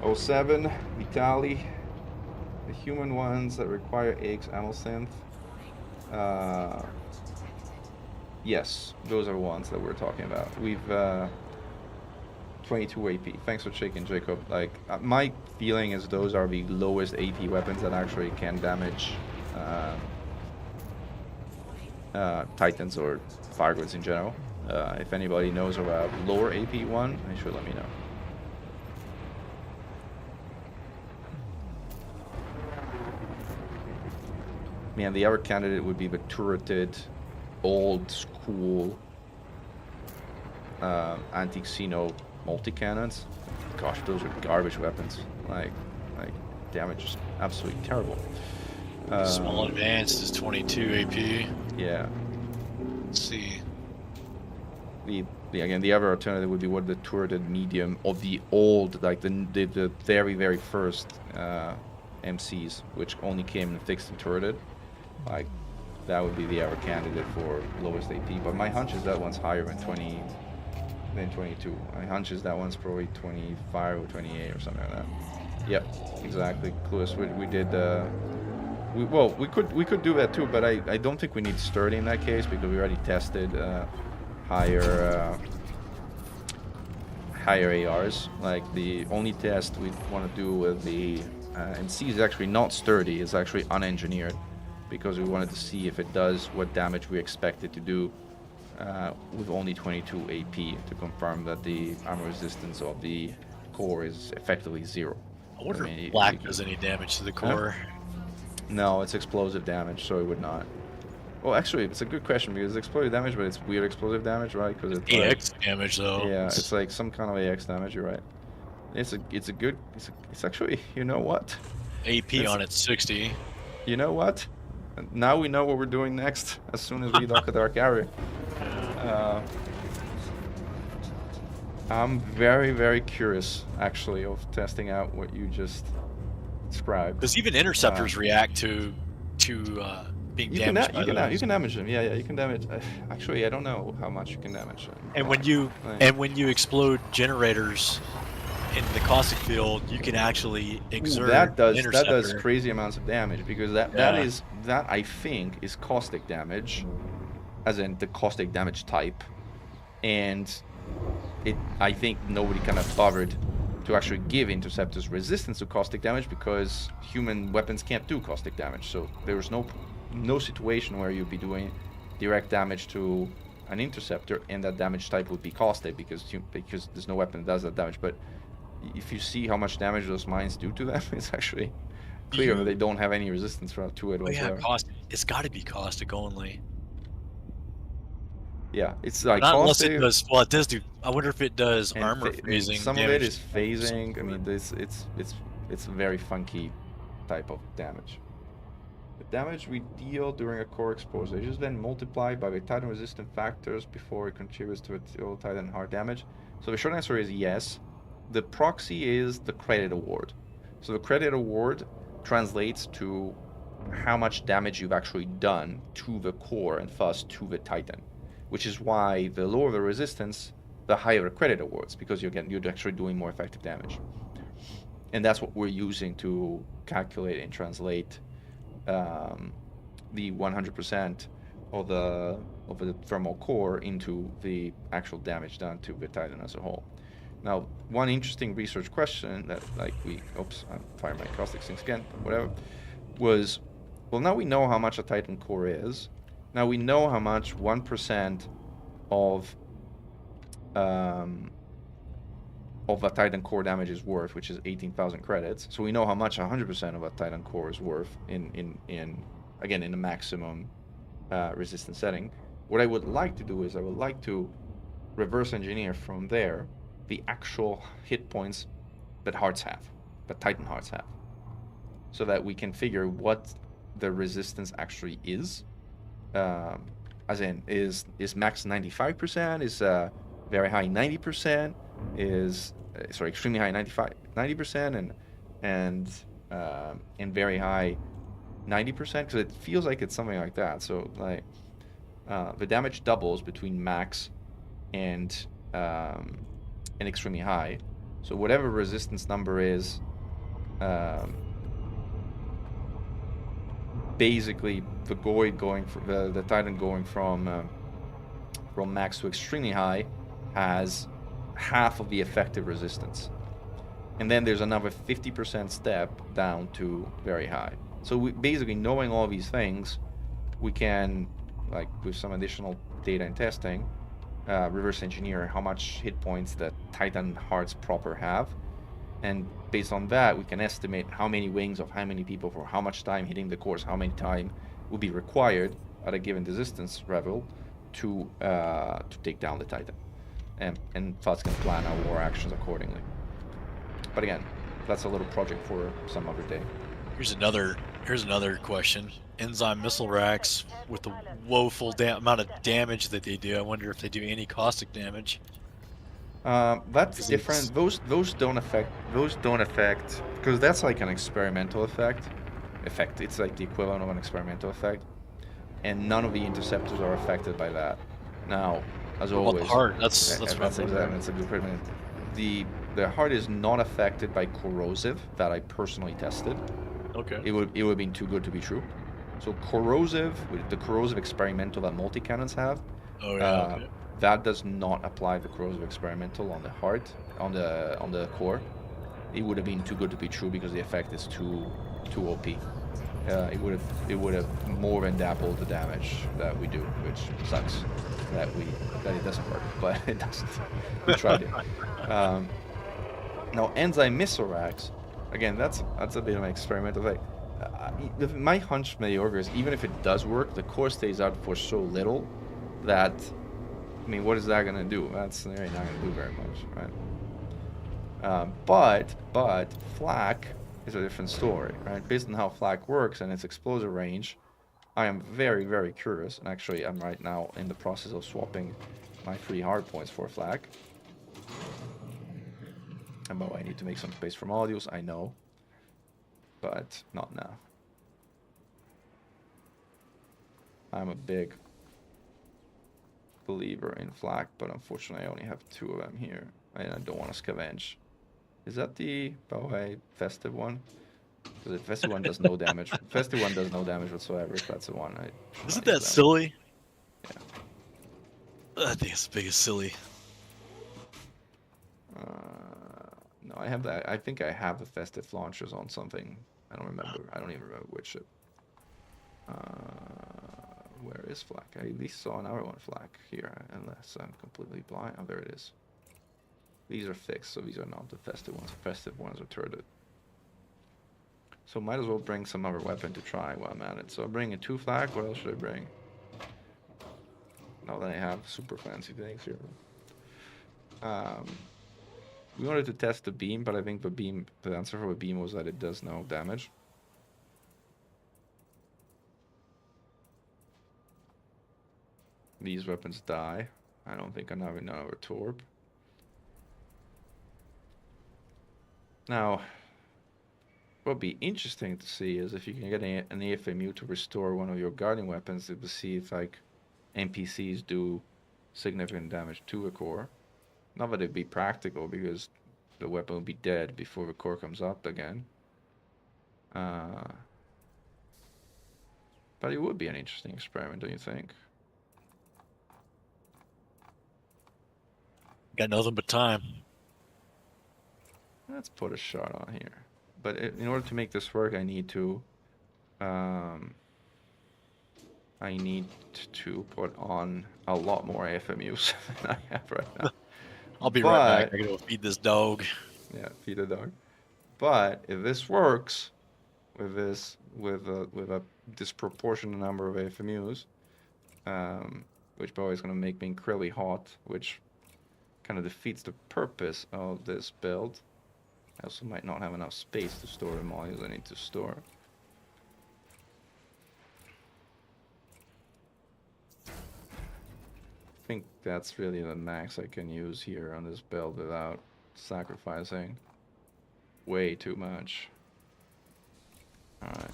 Oh, 07, Vitali, the human ones that require eggs, ammo synth. Yes, those are ones that we're talking about. We've 22 AP. Thanks for checking, Jacob. Like my feeling is those are the lowest AP weapons that actually can damage Titans or Firegoods in general. If anybody knows about lower AP one, they should let me know. Man, the other candidate would be the turreted, old school anti-xeno multi-cannons. Gosh, those are garbage weapons. Like damage is absolutely terrible. Small advanced is 22 AP. Yeah. Let's see. Again, the other alternative would be what the turreted medium of the old, like the very, very first MCs, which only came in fixed and turreted. Like that would be the other candidate for lowest AP. But my hunch is that one's higher than 22. My hunch is that one's probably 25 or 28 or something like that. Yep, exactly. Clueless. We did. We could do that too, but I don't think we need sturdy in that case because we already tested higher ARs. Like the only test we want to do with the MC is actually not sturdy. It's actually unengineered because we wanted to see if it does what damage we expect it to do with only 22 AP to confirm that the armor resistance of the core is effectively 0. I wonder if black does any damage to the core. No, it's explosive damage, so it would not. Well, actually, it's a good question because it's explosive damage, but it's weird explosive damage, right? Because it's AX damage, though. Yeah, it's like some kind of AX damage. You're right. It's actually, you know what? AP on it's 60. You know what? Now we know what we're doing next. As soon as we dock a dark area. I'm very, very curious, actually, of testing out what you just described. Because even interceptors react to being damaged. You can damage them. Yeah, you can damage. Actually, I don't know how much you can damage them. And when you explode generators in the caustic field, you can actually exert that does crazy amounts of damage because that I think is caustic damage, as in the caustic damage type, and I think nobody kind of bothered to actually give interceptors resistance to caustic damage because human weapons can't do caustic damage. So there's no situation where you'd be doing direct damage to an interceptor and that damage type would be caustic because there's no weapon that does that damage. But if you see how much damage those mines do to them, it's actually clear that they don't have any resistance to it whatsoever. Yeah, it's got to be caustic only. Yeah, it's like not unless it does. Well, it does do. I wonder if it does armor freezing. Some of it is phasing. I mean, it's a very funky type of damage. The damage we deal during a core exposure is then multiplied by the Titan resistant factors before it contributes to a total Titan hard damage. So the short answer is yes. The proxy is the credit award. So the credit award translates to how much damage you've actually done to the core and thus to the Titan, which is why the lower the resistance, the higher the credit awards, because you're actually doing more effective damage. And that's what we're using to calculate and translate the 100% of the thermal core into the actual damage done to the Titan as a whole. Now, one interesting research question that I'm firing my caustic sinks again, but whatever, was, well, now we know how much a Titan core is. Now we know how much 1% of a Titan core damage is worth, which is 18,000 credits. So we know how much 100% of a Titan core is worth in a maximum resistance setting. what I would like to do is I would like to reverse engineer from there the actual hit points that hearts have, that Titan hearts have, so that we can figure what the resistance actually is. As in, is max 95%? Is very high 90%? Is sorry, extremely high 90%, and very high 90%? Because it feels like it's something like that. So like the damage doubles between max and extremely high. So whatever resistance number is, basically the Goid going for the Titan going from max to extremely high has half of the effective resistance, and then there's another 50% step down to very high. So basically knowing all these things, we can, like with some additional data and testing, reverse engineer how much hit points that Titan hearts proper have, and based on that we can estimate how many wings of how many people for how much time hitting the course, how many time would be required at a given resistance level to take down the Titan, and thus can plan our war actions accordingly. But again, that's a little project for some other day. Here's another question. Enzyme missile racks with the woeful amount of damage that they do. I wonder if they do any caustic damage. That's different. Those don't affect because that's like an experimental effect. It's like the equivalent of an experimental effect, and none of the interceptors are affected by that. Now, as always, the heart? That's that's exactly. That's a good point. The heart is not affected by corrosive that I personally tested. Okay. It would have been too good to be true. So corrosive, with the corrosive experimental that multi-cannons have, Oh yeah. Okay. that does not apply the corrosive experimental on the heart, on the core. It would have been too good to be true because the effect is too OP. It would have more than doubled the damage that we do, which sucks that it doesn't work, but it doesn't. We tried it. Now enzyme missile racks, again, that's a bit of an experimental thing. My hunch, Medi0cr, is even if it does work, the core stays out for so little that, I mean, what is that gonna do? That's really not gonna do very much, right? But flak is a different story, right? Based on how flak works and its explosive range, I am very, very curious. And actually, I'm right now in the process of swapping my 3 hard points for flak. And oh, I need to make some space for modules, I know, but not now. I'm a big believer in flak, but unfortunately I only have 2 of them here, and I don't want to scavenge. Is that the, by the way, festive one? Because the festive one does no damage. Festive one does no damage whatsoever. If that's the one, Isn't that silly? Yeah. I think it's big as silly. No, I have that. I think I have the festive launchers on something. I don't remember. I don't even remember which ship. Where is flak? I at least saw another one flak here, unless I'm completely blind. Oh, there it is. These are fixed, so these are not the festive ones. The festive ones are turreted. So might as well bring some other weapon to try while I'm at it. So I'm bringing 2 flak. What else should I bring? Now that I have super fancy things here. We wanted to test the beam, but I think the answer for the beam was that it does no damage. These weapons die. I don't think I have another torp. Now, what would be interesting to see is if you can get an AFMU to restore one of your guarding weapons to see if like NPCs do significant damage to a core. Not that it'd be practical because the weapon will be dead before the core comes up again. But it would be an interesting experiment, don't you think? Got nothing but time. Let's put a shot on here. But in order to make this work, I need to put on a lot more AFMUs than I have right now. I'll be right back. I gotta go feed this dog. Yeah, feed a dog. But if this works with a disproportionate number of AFMUs, which probably is going to make me incredibly hot, which kind of defeats the purpose of this build. I also might not have enough space to store the modules I need to store. I think that's really the max I can use here on this build without sacrificing way too much. Alright.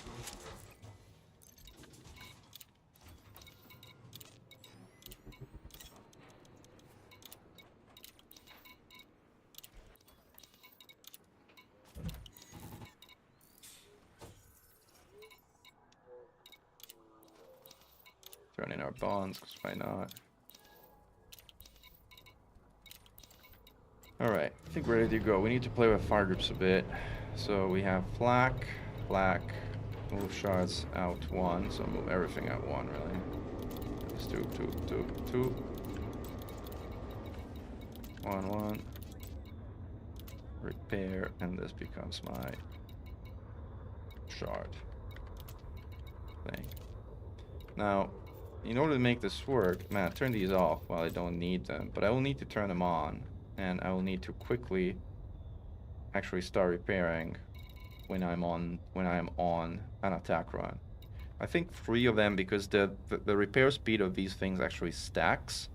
Turn in our bonds, because why not? Alright, I think we're ready to go. We need to play with fire groups a bit. So we have flak, move shards out 1, so move everything out 1 really. Let's do 2. 1. Repair, and this becomes my shard thing. Now, in order to make this work, man, turn these off while I don't need them, but I will need to turn them on, and I will need to quickly actually start repairing when I am on an attack run. I think 3 of them, because the repair speed of these things actually stacks,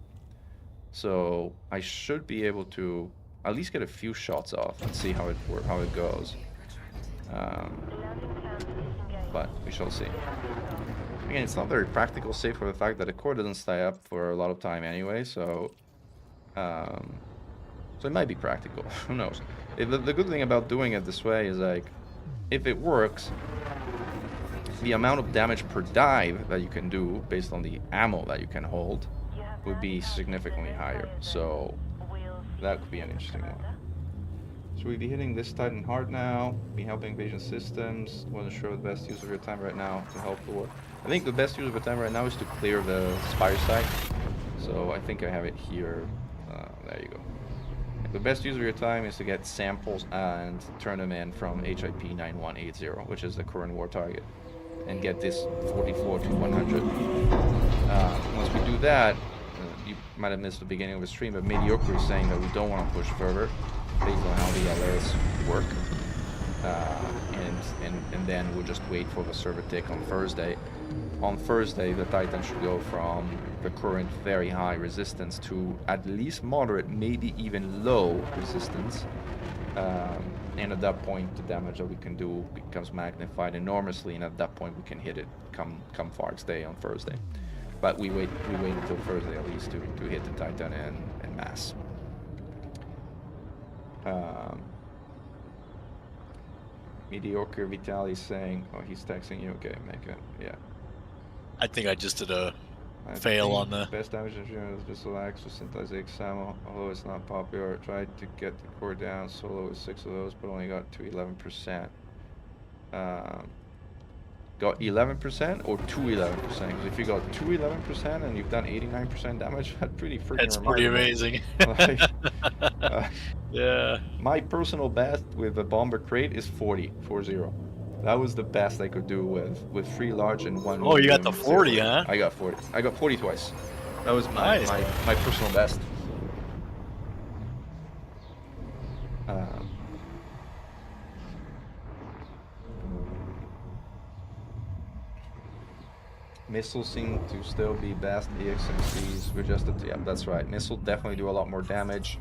so I should be able to at least get a few shots off and see how it goes. But we shall see. Again, it's not very practical, save for the fact that the core doesn't stay up for a lot of time anyway, so it might be practical. Who knows? The good thing about doing it this way is, like, if it works, the amount of damage per dive that you can do based on the ammo that you can hold would be significantly higher. So that could be an interesting one. Should we be hitting this Titan hard now? Be helping invasion systems? Wasn't sure the best use of your time right now to help the war. I think the best use of your time right now is to clear the spire site. So I think I have it here. There you go. The best use of your time is to get samples and turn them in from HIP 9180, which is the current war target, and get this 44 to 100. Once we do that, you might have missed the beginning of the stream, but Medi0cr3 is saying that we don't want to push further based on how the LAs work. And then we'll just wait for the server tick on Thursday. On Thursday, the Titan should go from the current very high resistance to at least moderate, maybe even low resistance. And at that point, the damage that we can do becomes magnified enormously, and at that point, we can hit it come Fark's Day on Thursday. But we wait until Thursday at least to hit the Titan en masse. Medi0cr3 Vitaly saying, oh, he's texting you. Okay, Mechan, yeah. I think I just did a fail on the best damage engineer is just relax with synthesize X ammo, although it's not popular. I tried to get the core down solo with 6 of those, but only got to 11%. Got 11% or to 11%? Because if you got to 11% and you've done 89% damage, that's pretty freaking That's remarkable. pretty amazing. Like, yeah. My personal best with a bomber crate is 40. That was the best I could do with 3 large and 1 Oh, you got medium the 40, zero. huh? I got 40. I got 40 twice. That was my Nice. my personal best. Missiles seem to still be best. EXMCs, we're just yeah, that's right. Missiles definitely do a lot more damage.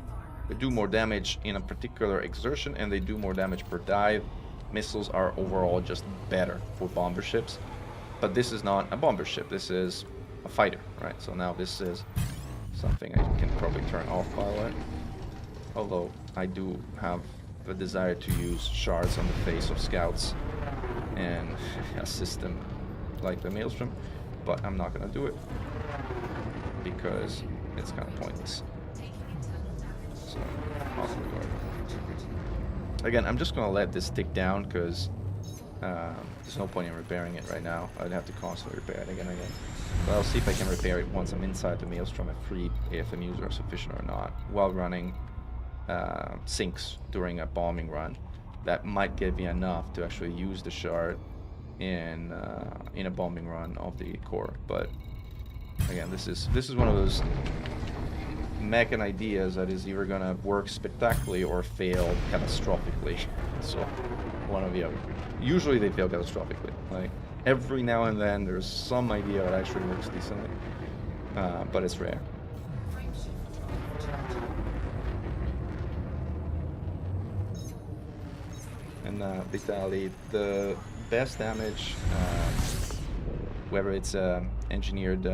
They do more damage in a particular exertion, and they do more damage per dive. Missiles are overall just better for bomber ships, but this is not a bomber ship. This is a fighter, right? So now this is something I can probably turn off, by the way. Although I do have the desire to use shards on the face of scouts and a system like the Maelstrom, but I'm not gonna do it because it's kind of pointless. So, off we go. Again, I'm just gonna let this tick down because there's no point in repairing it right now. I'd have to constantly repair it again and again. But I'll see if I can repair it once I'm inside the Maelstrom at 3 AFMUs are sufficient or not, while running sinks during a bombing run. That might give me enough to actually use the shard in a bombing run of the core, but Again, this is one of those Mechan ideas that is either gonna work spectacularly or fail catastrophically. So one or the other. Usually they fail catastrophically. Like every now and then there's some idea that actually works decently, but it's rare. And Vitaly, the best damage, whether it's engineered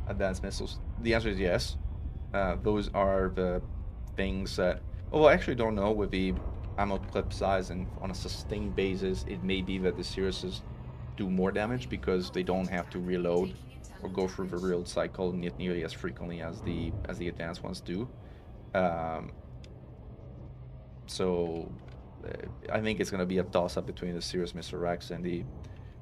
advanced missiles, the answer is yes. Those are the things that, well, I actually don't know with the ammo clip size, and on a sustained basis, it may be that the Cirruses do more damage because they don't have to reload or go through the reload cycle nearly as frequently as the advanced ones do. So I think it's going to be a toss-up between the Cirrus Missile-Rex and the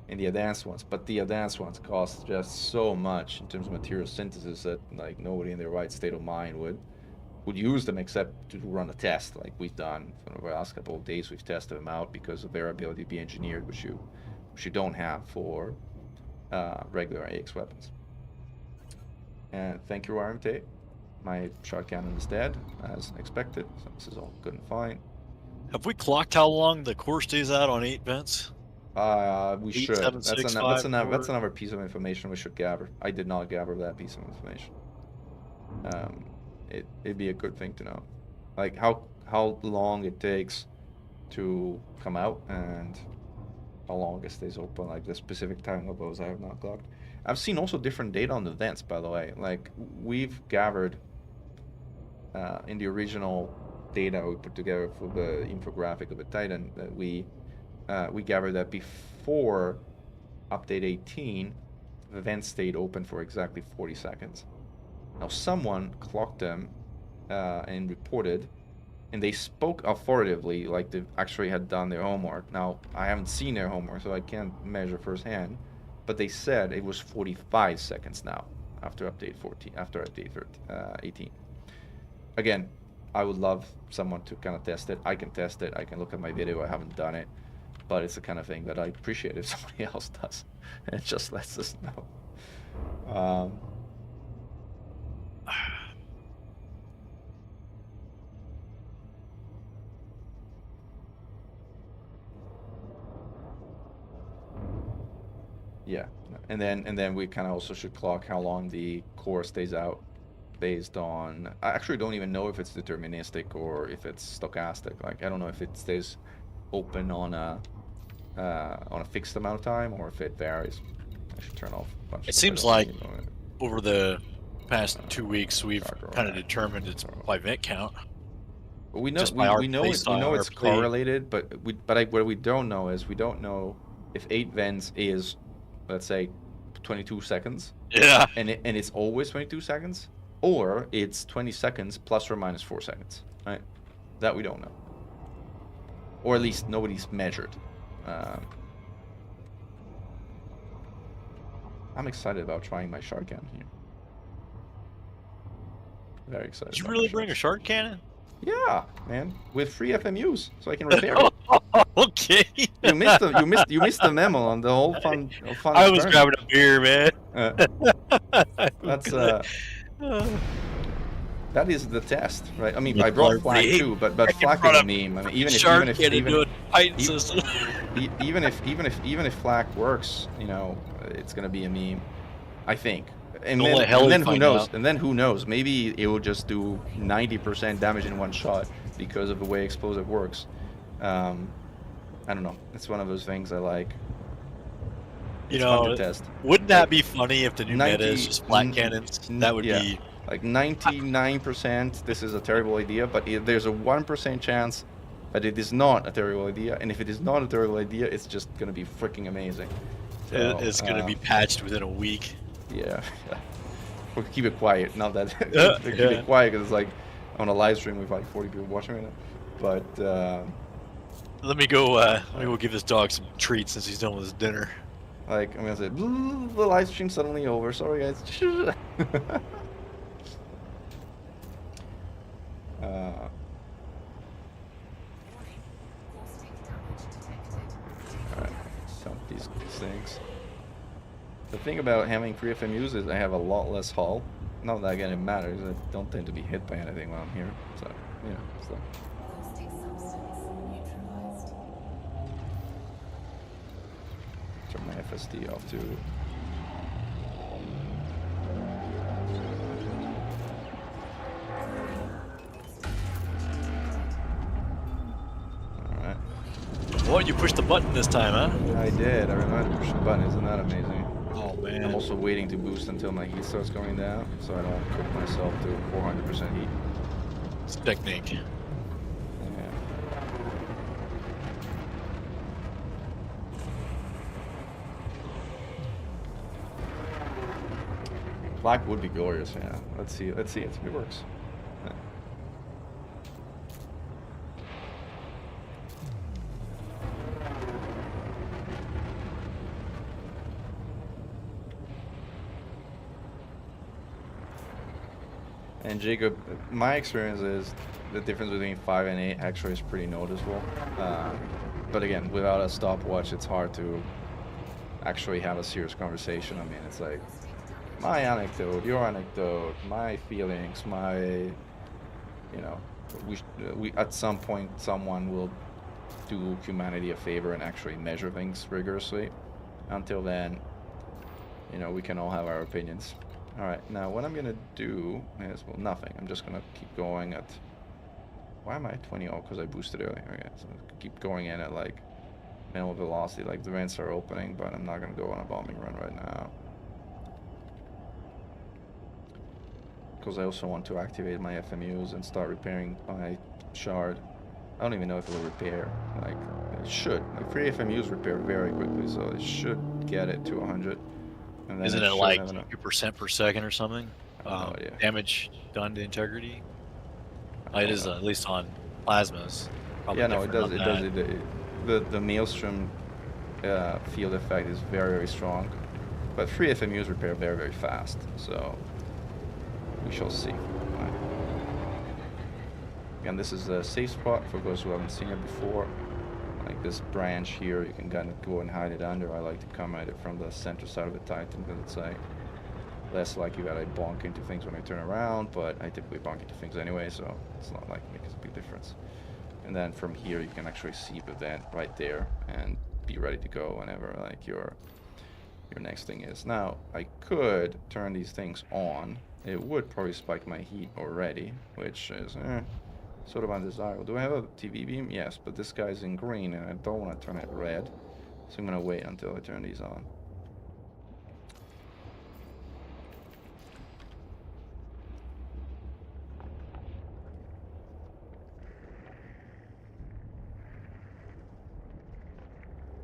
advanced ones, but the advanced ones cost just so much in terms of material synthesis that like nobody in their right state of mind would use them except to run a test like we've done for the last couple of days. We've tested them out because of their ability to be engineered, which you don't have for regular AX weapons. And thank you, RMT. My shot cannon is dead, as expected, so this is all good and fine. Have we clocked how long the core stays out on 8 vents? We should. That's another piece of information we should gather. I did not gather that piece of information. It'd be a good thing to know, like how long it takes to come out and how long it stays open. Like the specific time of those, I have not clocked. I've seen also different data on the vents, by the way. Like we've gathered in the original data we put together for the infographic of the Titan, that we gathered that before update 18, the vent stayed open for exactly 40 seconds. Now someone clocked them and reported, and they spoke authoritatively like they actually had done their homework. Now I haven't seen their homework, so I can't measure firsthand, but they said it was 45 seconds now after update 18. Again, I would love someone to kind of test it. I can test it. I can look at my video. I haven't done it, but it's the kind of thing that I appreciate if somebody else does, and it just lets us know. Yeah, and then we kind of also should clock how long the core stays out, based on, I actually don't even know if it's deterministic or if it's stochastic. Like I don't know if it stays open on a fixed amount of time or if it varies. I should turn off a bunch. It seems like over the past 2 weeks we've kind of determined it's by vent count. But we know it's correlated, but what we don't know is we don't know if 8 vents is, let's say, 22 seconds. Yeah. And it's always 22 seconds, or it's 20 seconds plus or minus 4 seconds, right? That we don't know, or at least nobody's measured. I'm excited about trying my shark cannon here. Very excited. Did you really bring a shark cannon? Yeah, man, with free FMUs, so I can repair it. Okay. You missed the memo on the whole fun. I was grabbing a beer, man. That's that is the test, right? I mean, I brought Flak too, but Flak is a meme. I mean, even if Flak works, you know, it's gonna be a meme, I think. And then who knows? And then who knows? Maybe it will just do 90% damage in one shot because of the way explosive works. I don't know. It's one of those things I like. You know, wouldn't that be funny if the new meta is just flat cannons? That would be like 99%. This is a terrible idea, but there's a 1% chance that it is not a terrible idea. And if it is not a terrible idea, it's just gonna be freaking amazing. So, it's gonna be patched within a week. Yeah, we'll keep it quiet. Not that keep it quiet because it's like on a live stream with like 40 people watching right now. But let me go give this dog some treats since he's done with his dinner. Like I'm gonna say, the live stream's suddenly over. Sorry guys. Alright, dump these things. The thing about having 3 FMUs is I have a lot less hull. Not that again it matters. I don't tend to be hit by anything while I'm here. So, you know, so. Caustic substance neutralized. Turn my FSD off too. Alright. Boy, you pushed the button this time, huh? I did. I remember to push the button. Isn't that amazing? Oh man. I'm also waiting to boost until my heat starts going down, so I don't cook myself to 400% heat. It's a technique. Yeah. Black would be glorious, yeah. Let's see if it works. Yeah. And Jacob, my experience is the difference between 5 and 8 actually is pretty noticeable. But again, without a stopwatch, it's hard to actually have a serious conversation. I mean, it's like my anecdote, your anecdote, my feelings, my, you know, we at some point someone will do humanity a favor and actually measure things rigorously. Until then, you know, we can all have our opinions. All right, now what I'm gonna do is, well, nothing. I'm just gonna keep going at, why am I at 20? Oh, because I boosted earlier. Okay, so keep going in at like minimal velocity, like the vents are opening, but I'm not gonna go on a bombing run right now. Because I also want to activate my FMUs and start repairing my shard. I don't even know if it'll repair. Like, it should. Like, 3 FMUs repair very quickly, so it should get it to 100. And then Isn't it should like have enough. 2% per second or something? I have no idea. Damage done to integrity? I It don't is know. at least on plasmas. Probably Yeah, no, it does. different It on does. The Maelstrom field effect is very, very strong. But 3 FMUs repair very, very fast. So we shall see. Right. Again, this is a safe spot for those who haven't seen it before. Like this branch here, you can kind of go and hide it under. I like to come at it from the center side of the Titan because it's like less likely that I bonk into things when I turn around, but I typically bonk into things anyway, so it's not like it makes a big difference. And then from here, you can actually see the vent right there and be ready to go whenever like your next thing is. Now, I could turn these things on. It would probably spike my heat already, which is sort of undesirable. Do I have a TV beam? Yes, but this guy's in green and I don't want to turn it red. So I'm going to wait until I turn these on.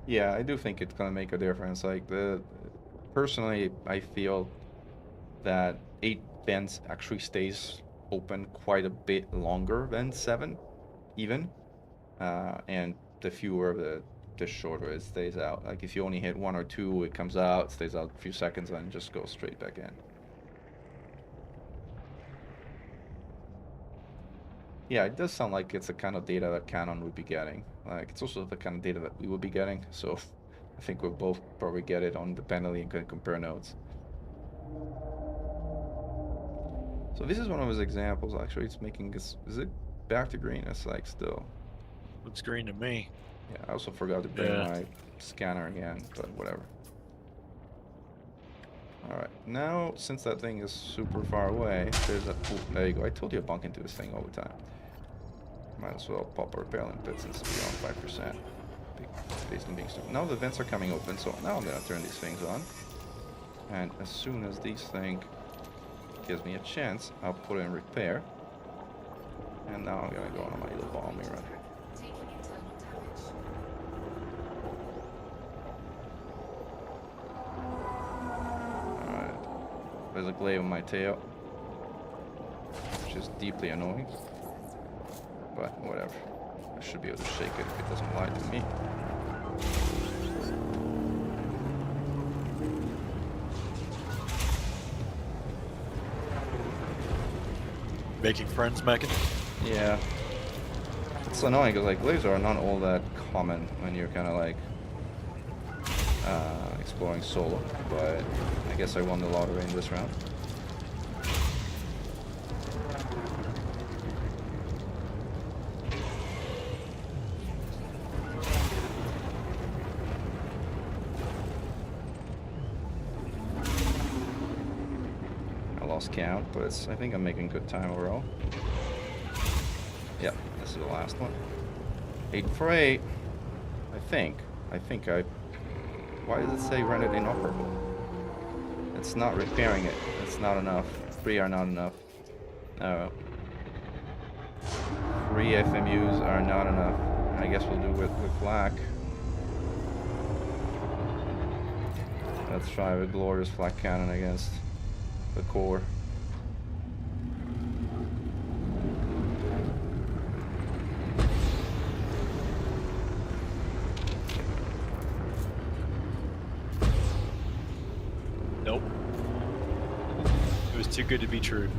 Yeah, I do think it's going to make a difference. Like, personally, I feel that 8 vents actually stays open quite a bit longer than 7, even. And the fewer, the shorter it stays out. Like, if you only hit 1 or 2, it comes out, stays out a few seconds, and just goes straight back in. Yeah, it does sound like it's the kind of data that Canon would be getting. Like, it's also the kind of data that we would be getting. So I think we'll both probably get it independently and can compare notes. So this is one of his examples. Actually, it's making this. Is it back to green? It's like still. Looks green to me. Yeah, I also forgot to bring Yeah. my scanner again, but whatever. Alright, now since that thing is super far away, there's a. Ooh, there you go. I told you I bunk into this thing all the time. Might as well pop a repellent bit since we're on 5%. Based on being stupid. Now the vents are coming open, so now I'm gonna turn these things on. And as soon as these things gives me a chance, I'll put it in repair. And now I'm gonna go on my little bombing run. Taking internal damage. Alright. There's a glaive on my tail, which is deeply annoying. But whatever. I should be able to shake it if it doesn't lie to me. Making friends, Mechan? Yeah. It's annoying because like glaives are not all that common when you're kind of like exploring solo, but I guess I won the lottery in this round. I lost count, but I think I'm making good time overall. Yep, this is the last one. 8 for 8. I think I... Why does it say rendered inoperable? It's not repairing it. It's not enough. 3 are not enough. Oh. 3 FMUs are not enough. I guess we'll do it with flak. Let's try a glorious flak cannon against the core. Nope. It was too good to be true.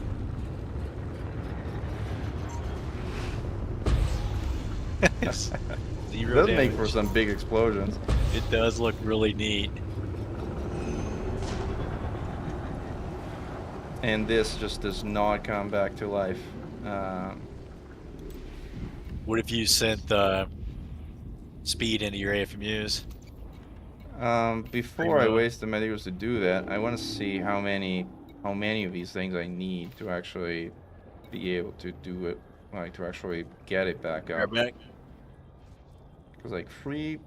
Zero Does damage. make for some big explosions. It does look really neat. And this just does not come back to life. What if you sent speed into your AFMUs? Before I Remote. waste the medicals to do that, I want to see how many of these things I need to actually be able to do it, like to actually get it back up. Back. Because like 3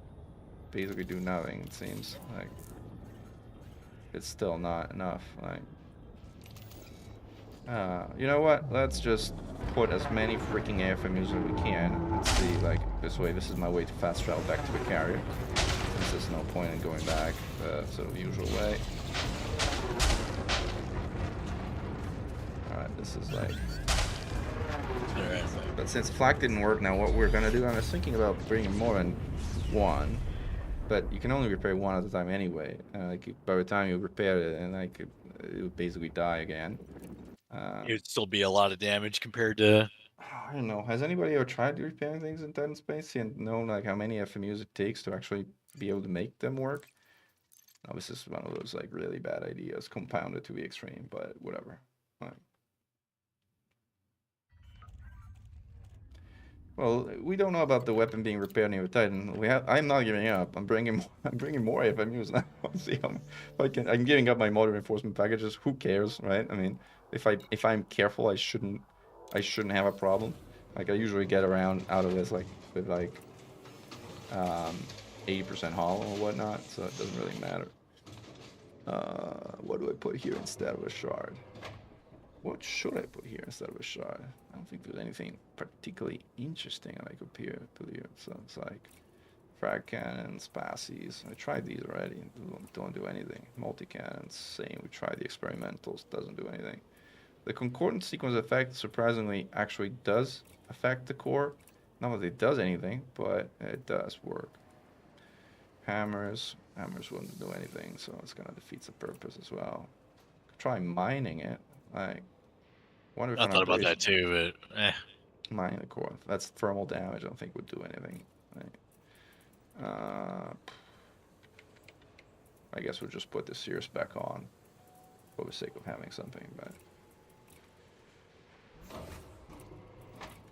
basically do nothing, it seems. Like it's still not enough. Like you know what? Let's just put as many freaking AFMUs as we can. Let's see, like this way. This is my way to fast travel back to the carrier. Since there's no point in going back the sort of usual way. Alright, this is like... Alright. But since flak didn't work, now what we're gonna do, I was thinking about bringing more than 1. But you can only repair 1 at a time anyway. Like by the time you repair it, and like it would basically die again. It would still be a lot of damage compared to... I don't know. Has anybody ever tried repairing things in Titan Space and known like how many FMUs it takes to actually be able to make them work? Now, this is one of those like really bad ideas, compounded to the extreme, but whatever. Right. Well, we don't know about the weapon being repaired near the Titan. I'm not giving up. I'm bringing more FMUs now. See how if I'm giving up my motor reinforcement packages. Who cares, right? I mean, if I'm careful, I shouldn't have a problem. Like I usually get around out of this like with like 80% hollow or whatnot, so it doesn't really matter. What do I put here instead of a shard? What should I put here instead of a shard? I don't think there's anything particularly interesting I could put here. So it's like frag cannons, passies. I tried these already. Don't do anything. Multi cannons, same. We tried the experimentals. Doesn't do anything. The concordant sequence effect surprisingly actually does affect the core. Not that it does anything, but it does work. Hammers wouldn't do anything, so it's gonna defeat the purpose as well. Try mining it. Like, wonder if I thought about that too, but mining the core. That's thermal damage. I don't think would do anything. Like, I guess we'll just put the Sears back on for the sake of having something, but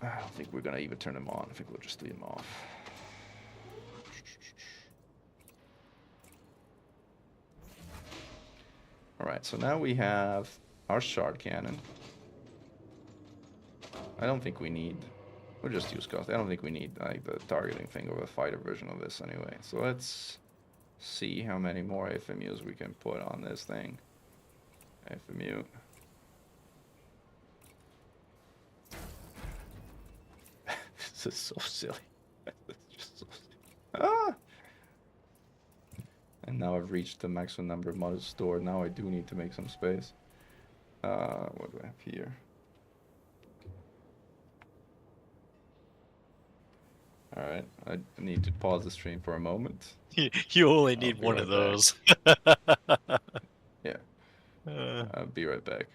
I don't think we're gonna even turn them on. I think we'll just leave them off. Alright, so now we have our shard cannon. I don't think we need... We'll just use cost. I don't think we need like the targeting thing of a fighter version of this anyway. So let's see how many more FMUs we can put on this thing. FMU. This is so silly. It's just so silly. Ah! And now I've reached the maximum number of mods stored. Now I do need to make some space. What do I have here? Alright, I need to pause the stream for a moment. you only I'll need be one right of those. Yeah. I'll be right back.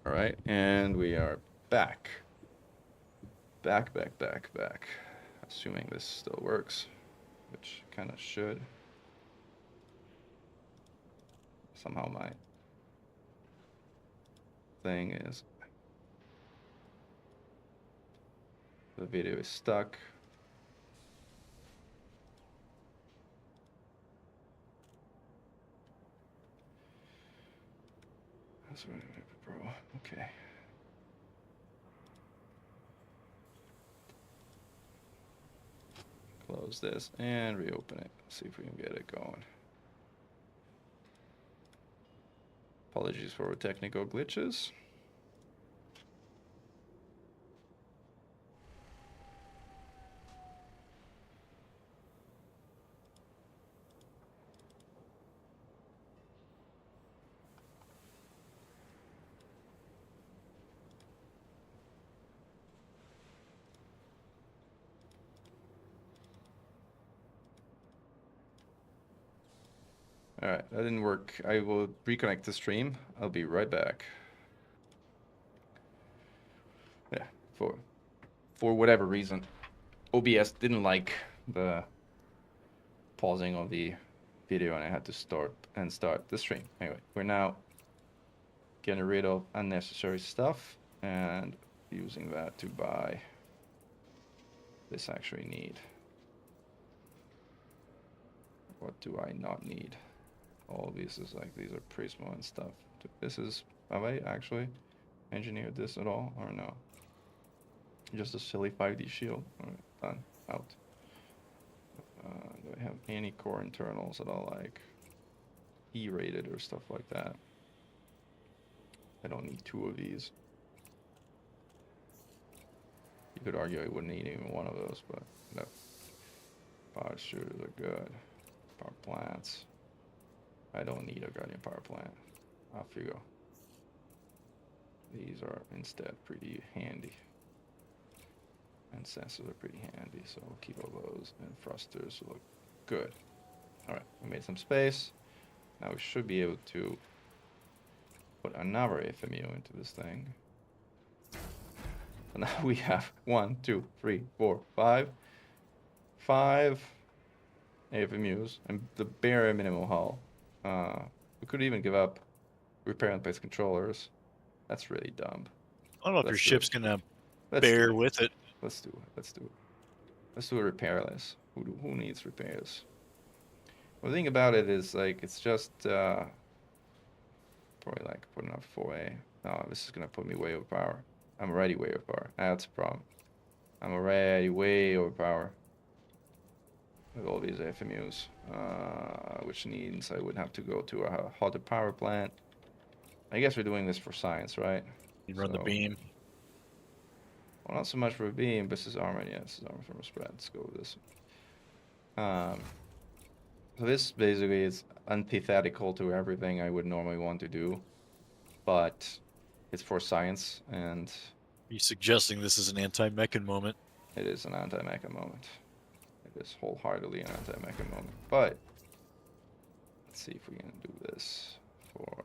All right, and we are back. Back. Assuming this still works, which kind of should. Somehow my thing is, the video is stuck. That's what Pro. Okay. Close this and reopen it. See if we can get it going. Apologies for technical glitches. Alright, that didn't work. I will reconnect the stream. I'll be right back. Yeah, for whatever reason, OBS didn't like the pausing of the video and I had to start the stream. Anyway, we're now getting rid of unnecessary stuff and using that to buy this actually need. What do I not need? All these is like, these are Prismo and stuff. This is, have I actually engineered this at all or no? Just a silly 5D shield. Alright, done, out. Do I have any core internals that are like E-rated or stuff like that? I don't need 2 of these. You could argue I wouldn't need even one of those, but no. Power shooters are good. Power plants. I don't need a Guardian power plant. Off you go. These are instead pretty handy. And sensors are pretty handy, so we'll keep all those. And thrusters look good. Alright, we made some space. Now we should be able to put another FMU into this thing. So now we have 1, 2, 3, 4, 5. 5 AFMUs and the bare minimum hull. We could even give up repair and place controllers. That's really dumb. I don't know if your ship's gonna Let's bear do it. with it. Let's do it. Let's do a repairless. Who needs repairs? Well, the thing about it is like it's just probably like putting up 4A. No, this is gonna put me way over power. I'm already way over power. That's a problem. I'm already way over power with all these FMUs, which means I would have to go to a hotter power plant. I guess we're doing this for science, right? You run the So- beam. Well, not so much for a beam. This is armor. Yeah, this is armor from a spread. Let's go with this. So this basically is antithetical to everything I would normally want to do, but it's for science, and Are you suggesting this is an anti-Mechan moment? it is an anti-mecha moment. It is wholeheartedly an anti-mecha moment. But let's see if we can do this for.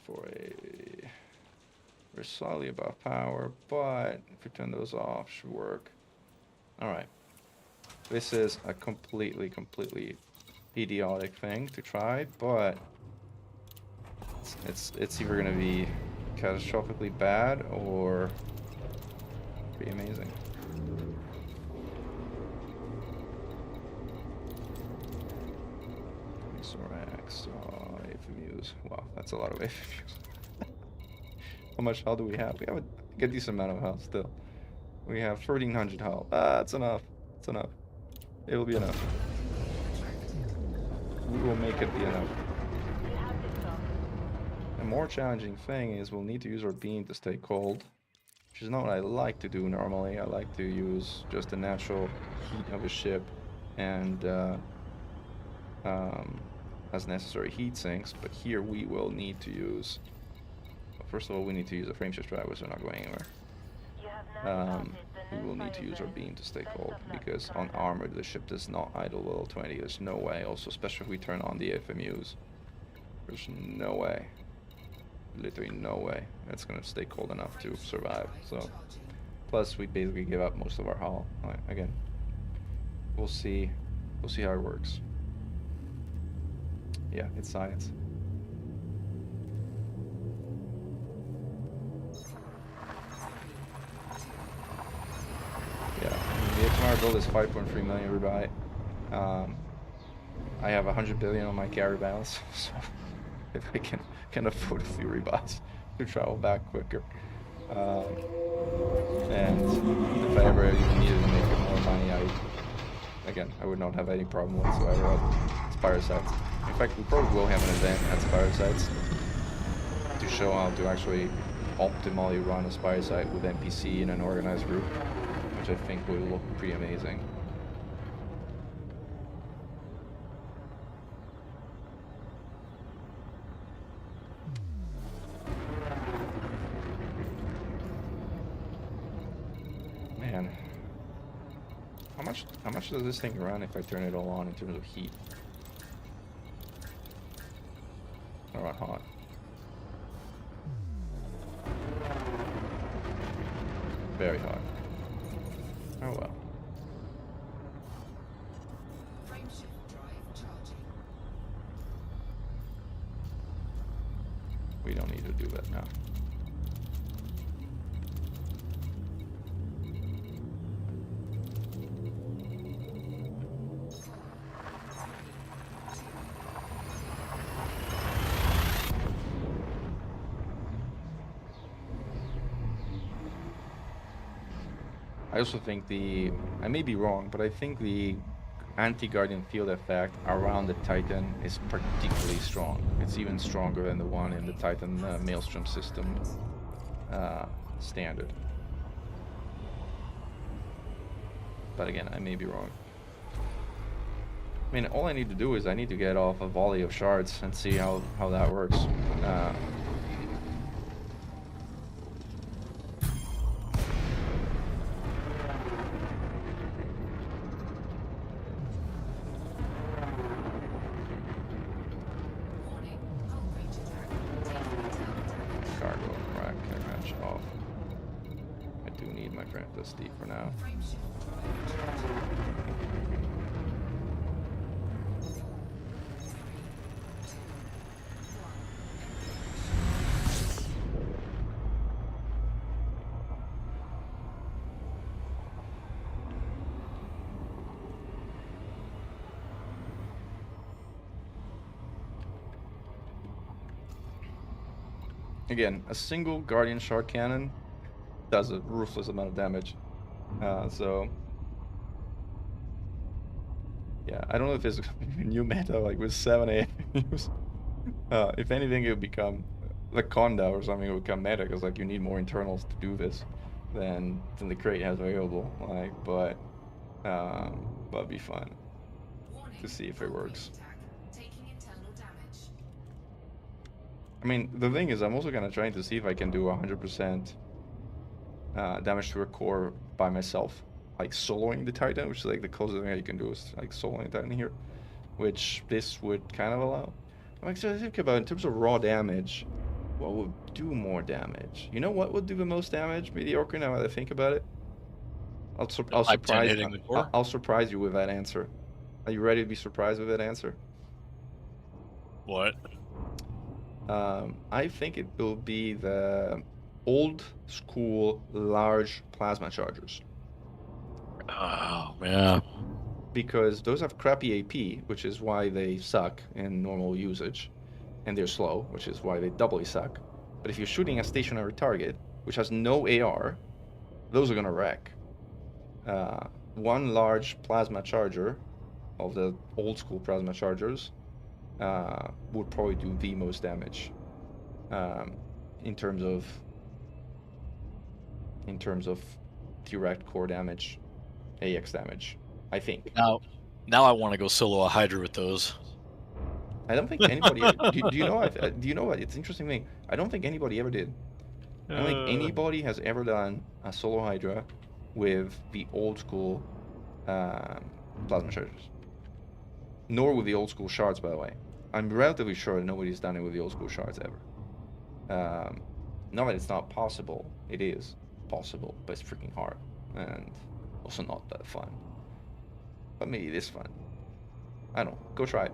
For a, we're slightly above power, but if we turn those off, should work. All right, this is a completely idiotic thing to try, but it's either gonna be catastrophically bad or pretty amazing. Sorax, AFMUs. Wow, that's a lot of AFMUs. How much hull do we have? We have a decent amount of hull still. We have 1300 hull. That's enough. That's enough. It'll be enough. We will make it be enough. The more challenging thing is we'll need to use our beam to stay cold, which is not what I like to do normally. I like to use just the natural heat of a ship and as necessary heat sinks, but here we will need to use, well, first of all, we need to use a frameshift drive, which are not going anywhere. we will need to use our beam to stay cold, because on armored the ship does not idle level 20. There's no way. Also, especially if we turn on the FMUs, there's no way, literally no way it's gonna stay cold enough to survive. So plus we basically give up most of our hull. Again, we'll see how it works. Yeah, it's science. Yeah, the HMR build is 5.3 million rebuy. I have 100 billion on my carry balance, so if I can afford a few rebuys to travel back quicker. And if I ever even needed to make more money, I would not have any problem whatsoever at Spire sites. In fact, we probably will have an event at Spire sites to show how to actually optimally run a Spire site with NPC in an organized group, which I think will look pretty amazing. Man, how much does this thing run if I turn it all on in terms of heat? Or hot? Very hot. Oh well. Frameshift drive charging. We don't need to do that now. I also think I may be wrong, but I think the anti-guardian field effect around the Titan is particularly strong. It's even stronger than the one in the Titan Maelstrom system standard. But again, I may be wrong. I mean, all I need to do is I need to get off a volley of shards and see how that works. Warning, hull breach attack. Taking internal damage. Cargo rack hatch off. I do need my friend SD for now. Frameshift drive charging. Again, a single Guardian Shard Cannon does a ruthless amount of damage. So yeah, I don't know if it's a new meta like with 7 AFUs. If anything, it would become like Conda or something. It would become meta because like you need more internals to do this than the crate has available. Like, but it'd be fun Warning, to see if it hull breach works. attack. Taking internal damage. I mean, the thing is, I'm also gonna try to see if I can do 100% damage to a core by myself, like soloing the Titan, which is like the closest thing you can do is like soloing the Titan here, which this would kind of allow. I'm actually thinking about in terms of raw damage, what would do more damage? You know what would do the most damage? Mediocre. Now that I think about it, I'll Type 10 hitting the core? I'll surprise you with that answer. Are you ready to be surprised with that answer? What? I think it will be the old school large plasma chargers, Oh, yeah. because those have crappy AP, which is why they suck in normal usage, and they're slow, which is why they doubly suck. But if you're shooting a stationary target, which has no AR, those are gonna wreck. One large plasma charger of the old school plasma chargers would probably do the most damage in terms of direct core damage, AX damage, I think. Now I want to go solo a Hydra with those. I don't think anybody. do you know? Do you know what? It's an interesting thing. I don't think anybody ever did. I don't think anybody has ever done a solo Hydra with the old school plasma chargers. Nor with the old school shards, by the way. I'm relatively sure that nobody's done it with the old school shards ever. Not that it's not possible, it is possible, but it's freaking hard. And also not that fun. But maybe it is fun. I don't know. Go try it.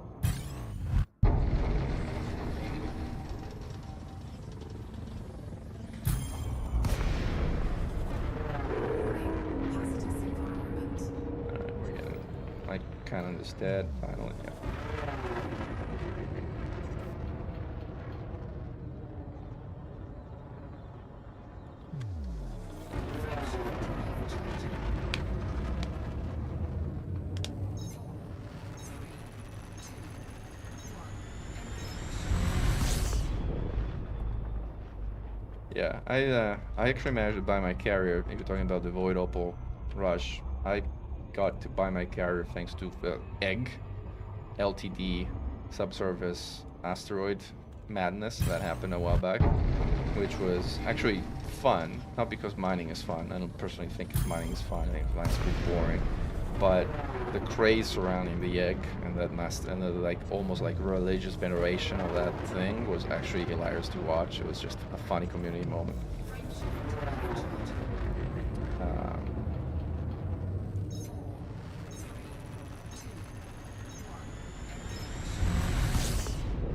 Alright, we're getting my cannon is dead, finally. Yeah. Yeah, I actually managed to buy my carrier. If you're talking about the Void Opal Rush, I got to buy my carrier thanks to Egg, LTD, subsurface asteroid madness that happened a while back, which was actually fun. Not because mining is fun. I don't personally think mining is fun. I think mining's pretty boring. But the craze surrounding the egg and that and the like almost like religious veneration of that thing was actually hilarious to watch. It was just a funny community moment.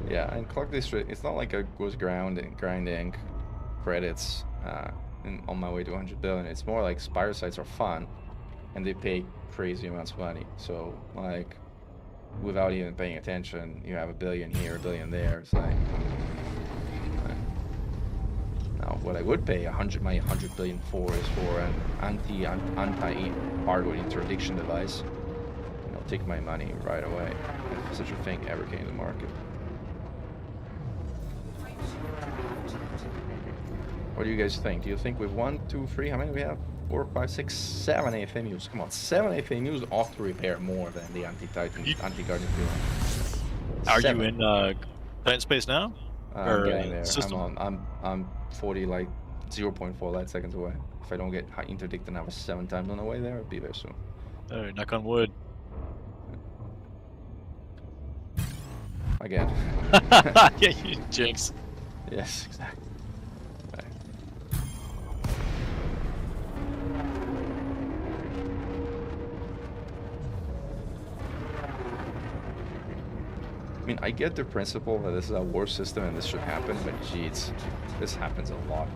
Yeah, and Clock District, it's not like I was grinding credits on my way to 100 billion. It's more like Spire sites are fun and they pay crazy amounts of money. So like without even paying attention, you have a billion here, a billion there. It's like now what I would pay my 100 billion for is for an anti-hardware interdiction device. And I'll take my money right away if such a thing ever came to market. What do you guys think? Do you think with 1, 2, 3, how many do we have? 4, 5, 6, 7 AFMUs. Come on, 7 AFMUs ought to repair more than the anti-Titan, anti-Guardian field. Are you in Titan space now? I'm getting there. System? I'm 40 like 0.4 light seconds away. If I don't get interdicted and I was 7 times on the way there, I'll be there soon. Oh, knock on wood. Again. Yeah, you jinx. Yes, exactly. Right. I mean, I get the principle that this is a war system and this should happen, but geez, this happens a lot.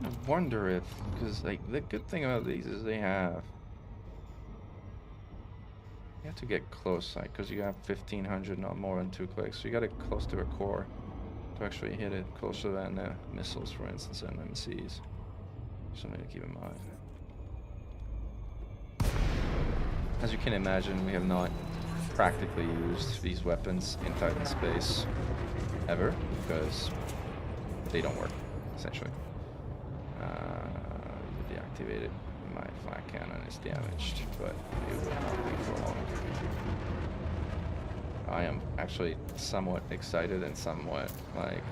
I wonder if, because like the good thing about these is they have, you have to get close, like, because you have 1500, not more than 2 clicks, so you got to get close to a core to actually hit it, closer than missiles, for instance, and MCs. Something to keep in mind. As you can imagine, we have not practically used these weapons in Titan space ever, because they don't work, essentially. Deactivated. My flak cannon is damaged, but it will not be for long. I am actually somewhat excited and somewhat like,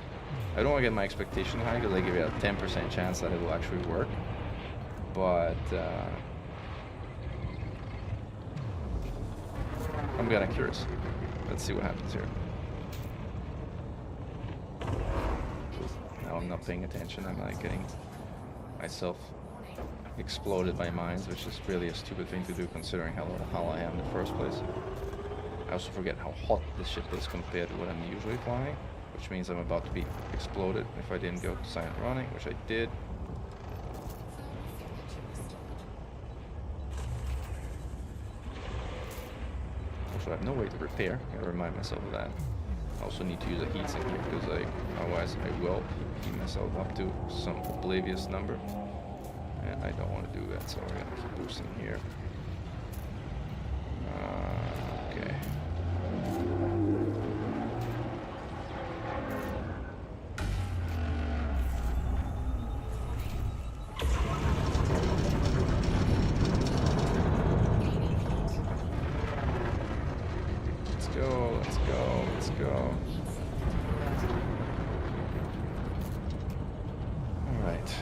I don't want to get my expectation high because I give you a 10% chance that it will actually work, but I'm kind of curious. Let's see what happens here. Now I'm not paying attention. I'm like getting myself exploded by mines, which is really a stupid thing to do considering how I am in the first place. I also forget how hot this ship is compared to what I'm usually flying, which means I'm about to be exploded if I didn't go to silent running, which I did. Also, I have no way to repair. I gotta remind myself of that. I also need to use a heatsink here because otherwise I will heat myself up to some oblivious number. And I don't want to do that, so we're gonna keep boosting here. Okay. go. All right.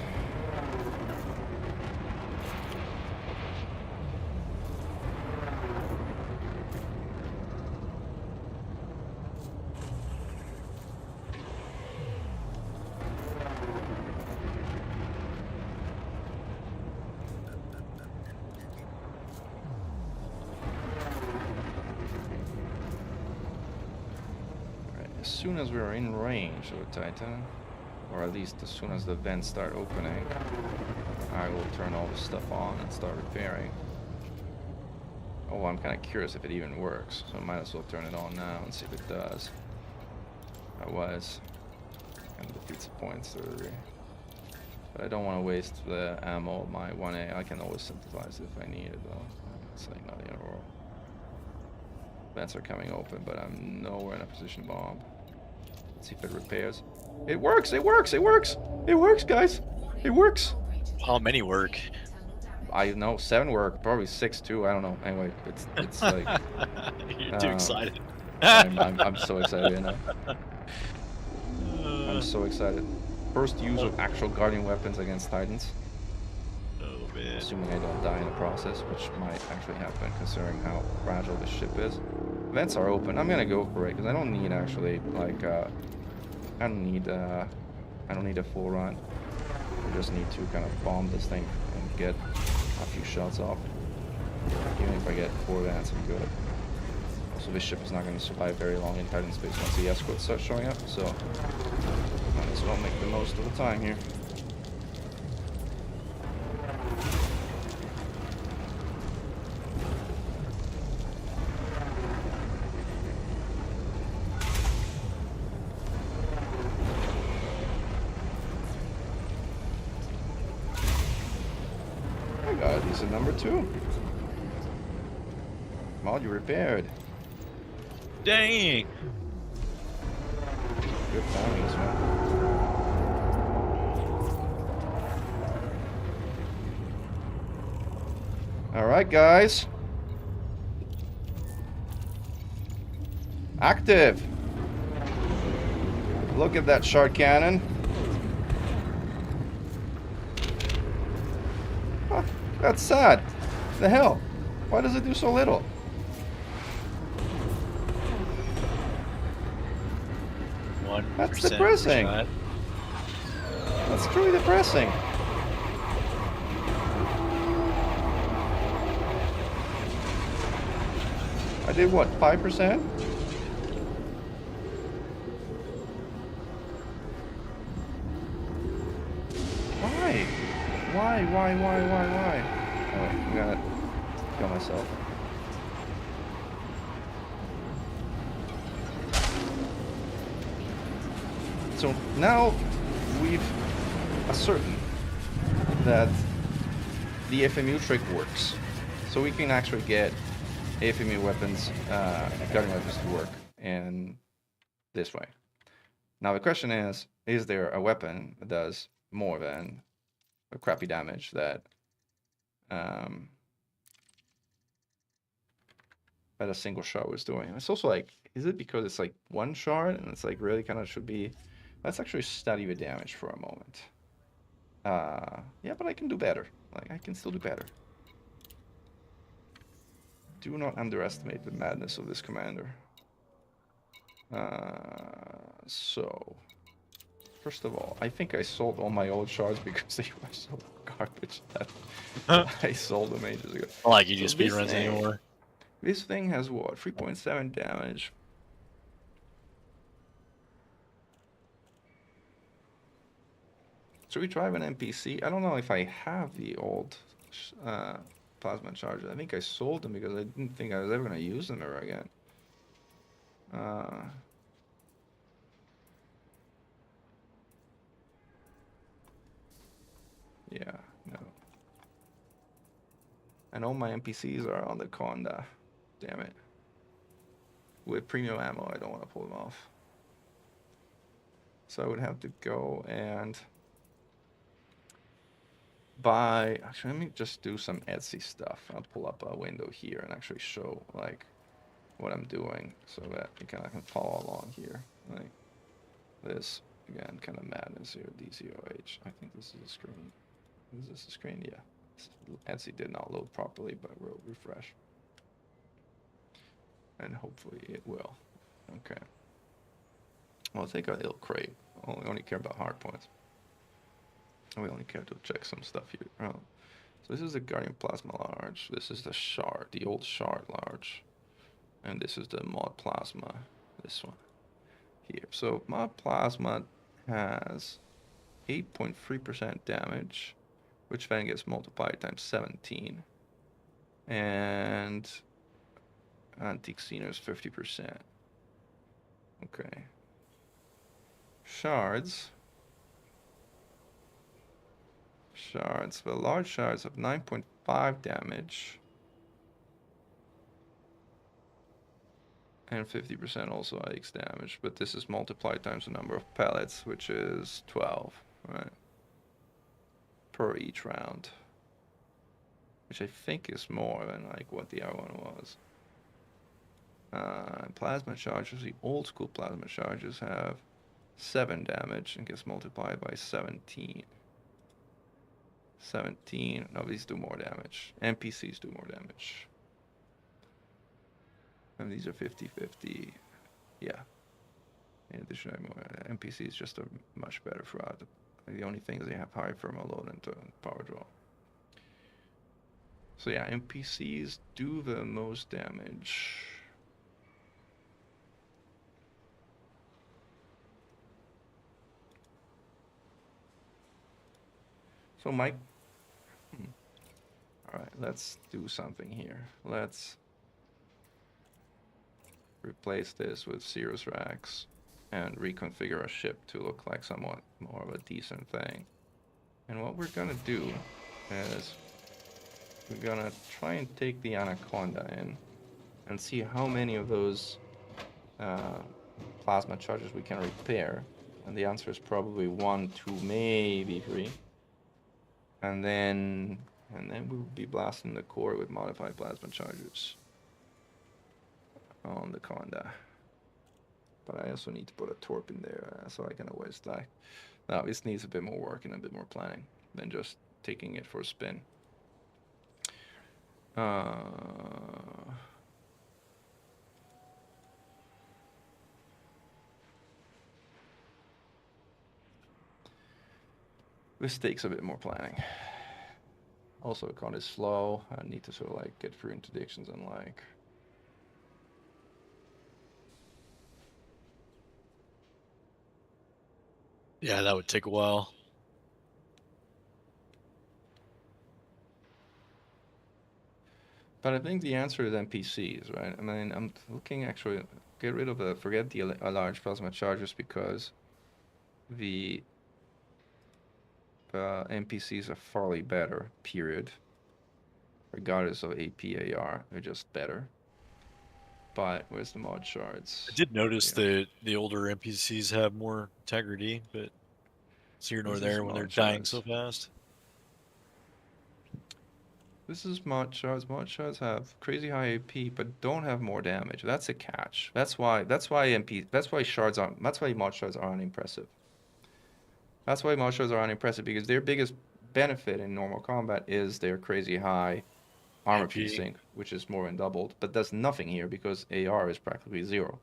As soon as we're in range of a Titan, or at least as soon as the vents start opening, I will turn all the stuff on and start repairing. Oh, I'm kind of curious if it even works, so I might as well turn it on now and see if it does. Otherwise, kind of defeats the point surgery. But I don't want to waste the ammo of my 1A. I can always synthesize it if I need it, though. It's like not the end of the world. Vents are coming open, but I'm nowhere in a position to bomb. Let's see if it repairs. It works! It works! It works! It works, guys! It works! How many work? I know 7 work, probably 6 too. I don't know. Anyway, it's like You're too excited. I'm so excited now. I'm so excited. First use of actual guardian weapons against Titans. Oh man. Assuming I don't die in the process, which might actually happen considering how fragile this ship is. Vents are open. I'm gonna go for it because I don't need actually like I don't need a full run. I just need to kind of bomb this thing and get a few shots off. Even if I get 4 vents, I'm good. Also, this ship is not going to survive very long in Titan space once the escorts start showing up, so might as well make the most of the time here. I got a decent number 2. Module repaired. Dang. Good timings, man. Alright, guys. Active. Look at that shard cannon. Huh, that's sad. The hell? Why does it do so little? That's depressing. That's truly depressing. I did what, 5%? Why? Why? Oh, I'm gonna kill myself. So now we've ascertained that the FMU trick works. So we can actually get FMU weapons, guardian weapons to work in this way. Now the question is there a weapon that does more than a crappy damage that that a single shard was doing? And it's also like, is it because it's like 1 shard and it's like really kind of should be... Let's actually study the damage for a moment. Yeah, but I can do better. Like, I can still do better. Do not underestimate the madness of this commander. So... First of all, I think I sold all my old shards because they were so garbage that I sold them ages ago. I like you just So speedruns anymore. This thing has what? 3.7 damage. Should we drive an NPC? I don't know if I have the old plasma chargers. I think I sold them because I didn't think I was ever going to use them ever again. Yeah, no. And all my NPCs are on the Conda. Damn it. With premium ammo, I don't want to pull them off. So I would have to go and buy... Actually, let me just do some Etsy stuff. I'll pull up a window here and actually show, like, what I'm doing so that you kind of can follow along here. Like this, again, kind of madness here, DCOH. I think this is a screen. Is this a screen? Yeah. Etsy did not load properly, but we'll refresh. And hopefully it will. Okay. I'll take our little crate. I only care about hard points. We only care to check some stuff here. Oh. So this is the Guardian Plasma Large. This is the Shard, the old Shard Large. And this is the Mod Plasma, this one here. So Mod Plasma has 8.3% damage, which then gets multiplied times 17. And Antique Xeno is 50%. Okay. Shards. The large shards have 9.5 damage. And 50% also AX damage, but this is multiplied times the number of pellets, which is 12, right? Per each round. Which I think is more than like what the other one was. Plasma charges, the old school plasma charges have 7 damage and gets multiplied by 17. 17, no, these do more damage. NPCs do more damage. And these are 50-50. Yeah. In addition, NPCs just are much better throughout. The only thing is they have high thermal load and power draw. So yeah, NPCs do the most damage. So Mike, all right, let's do something here. Let's replace this with Cirrus racks and reconfigure our ship to look like somewhat more of a decent thing. And what we're gonna do is we're gonna try and take the Anaconda in and see how many of those plasma charges we can repair. And the answer is probably 1, 2, maybe 3. And then we'll be blasting the core with modified plasma charges on the Conda. But I also need to put a torp in there so I can always die. Now this needs a bit more work and a bit more planning than just taking it for a spin. This takes a bit more planning. Also, the con is slow. I need to sort of like get through interdictions and like. Yeah, that would take a while. But I think the answer is NPCs, right? I mean, I'm looking actually, get rid of the, forget the large plasma charges because the NPCs are farly better, period. Regardless of APAR, they're just better. But where's the mod shards? I did notice that the older NPCs have more integrity, but it's here nor This is there when they're mod dying shards. so fast. This is mod shards. Mod shards have crazy high AP, but don't have more damage. That's a catch. That's why shards aren't. That's why mod shards are unimpressive. That's why mod shards are unimpressive because their biggest benefit in normal combat is their crazy high armor AP. piercing, which is more than doubled, but does nothing here because AR is practically 0.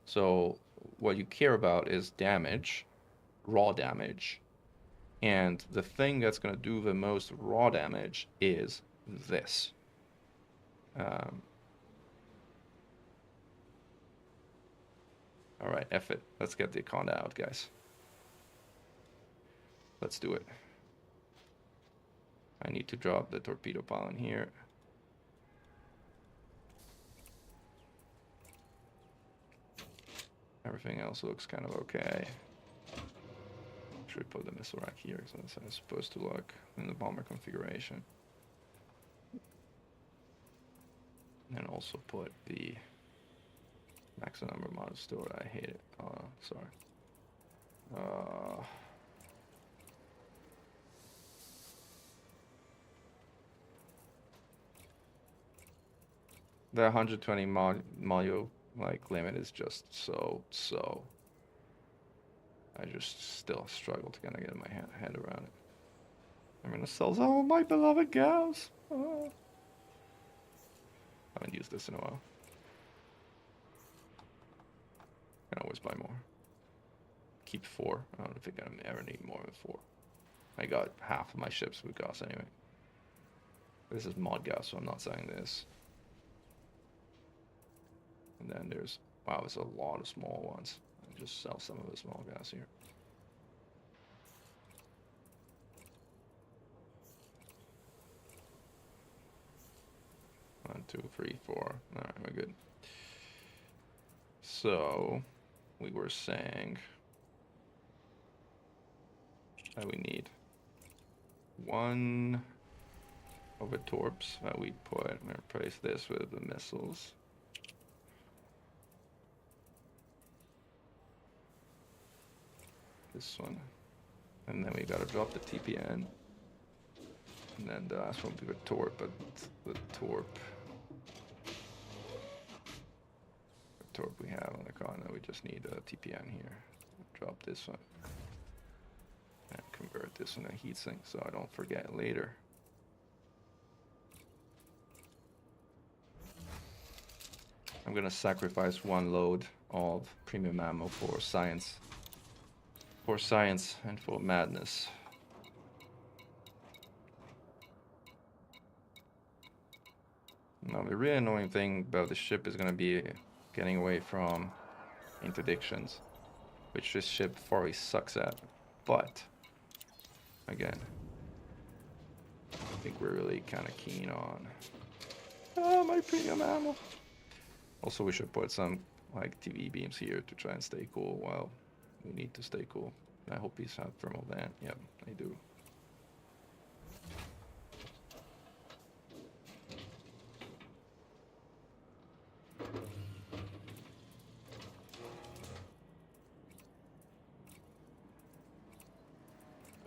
So what you care about is damage, raw damage, and the thing that's going to do the most raw damage is this. All right, F it. Let's get the Conda out, guys. Let's do it. I need to drop the torpedo pile in here. Everything else looks kind of okay. Should put the missile rack here, so that's how it's supposed to look in the bomber configuration. And also put the maximum number of models stored. I hate it. Sorry. The 120 module like limit is just so. I just still struggle to kind of get my head around it. I'm gonna sell some of my beloved gas. I haven't used this in a while. Can always buy more. Keep 4. I don't think I ever need more than 4. I got half of my ships with gas anyway. This is mod gas, so I'm not saying this. And then there's, wow, there's a lot of small ones. I'll just sell some of the small gas here. One, two, three, 4. Alright, we're good. So, we were saying that we need 1 of the torps that we put. I'm gonna replace this with the missiles. This one. And then we gotta drop the TPN. And then the last one will be the torp, but the torp we have on the continent, we just need a TPN here. Drop this one. And convert this one to heatsink so I don't forget later. I'm gonna sacrifice 1 load of premium ammo for science. For science and for madness. Now the really annoying thing about the ship is gonna be getting away from interdictions, which this ship thoroughly sucks at. But again, I think we're really kind of keen on my premium ammo. Also, we should put some like TV beams here to try and stay cool while we need to stay cool. I hope these have thermal vent. Yep, they do.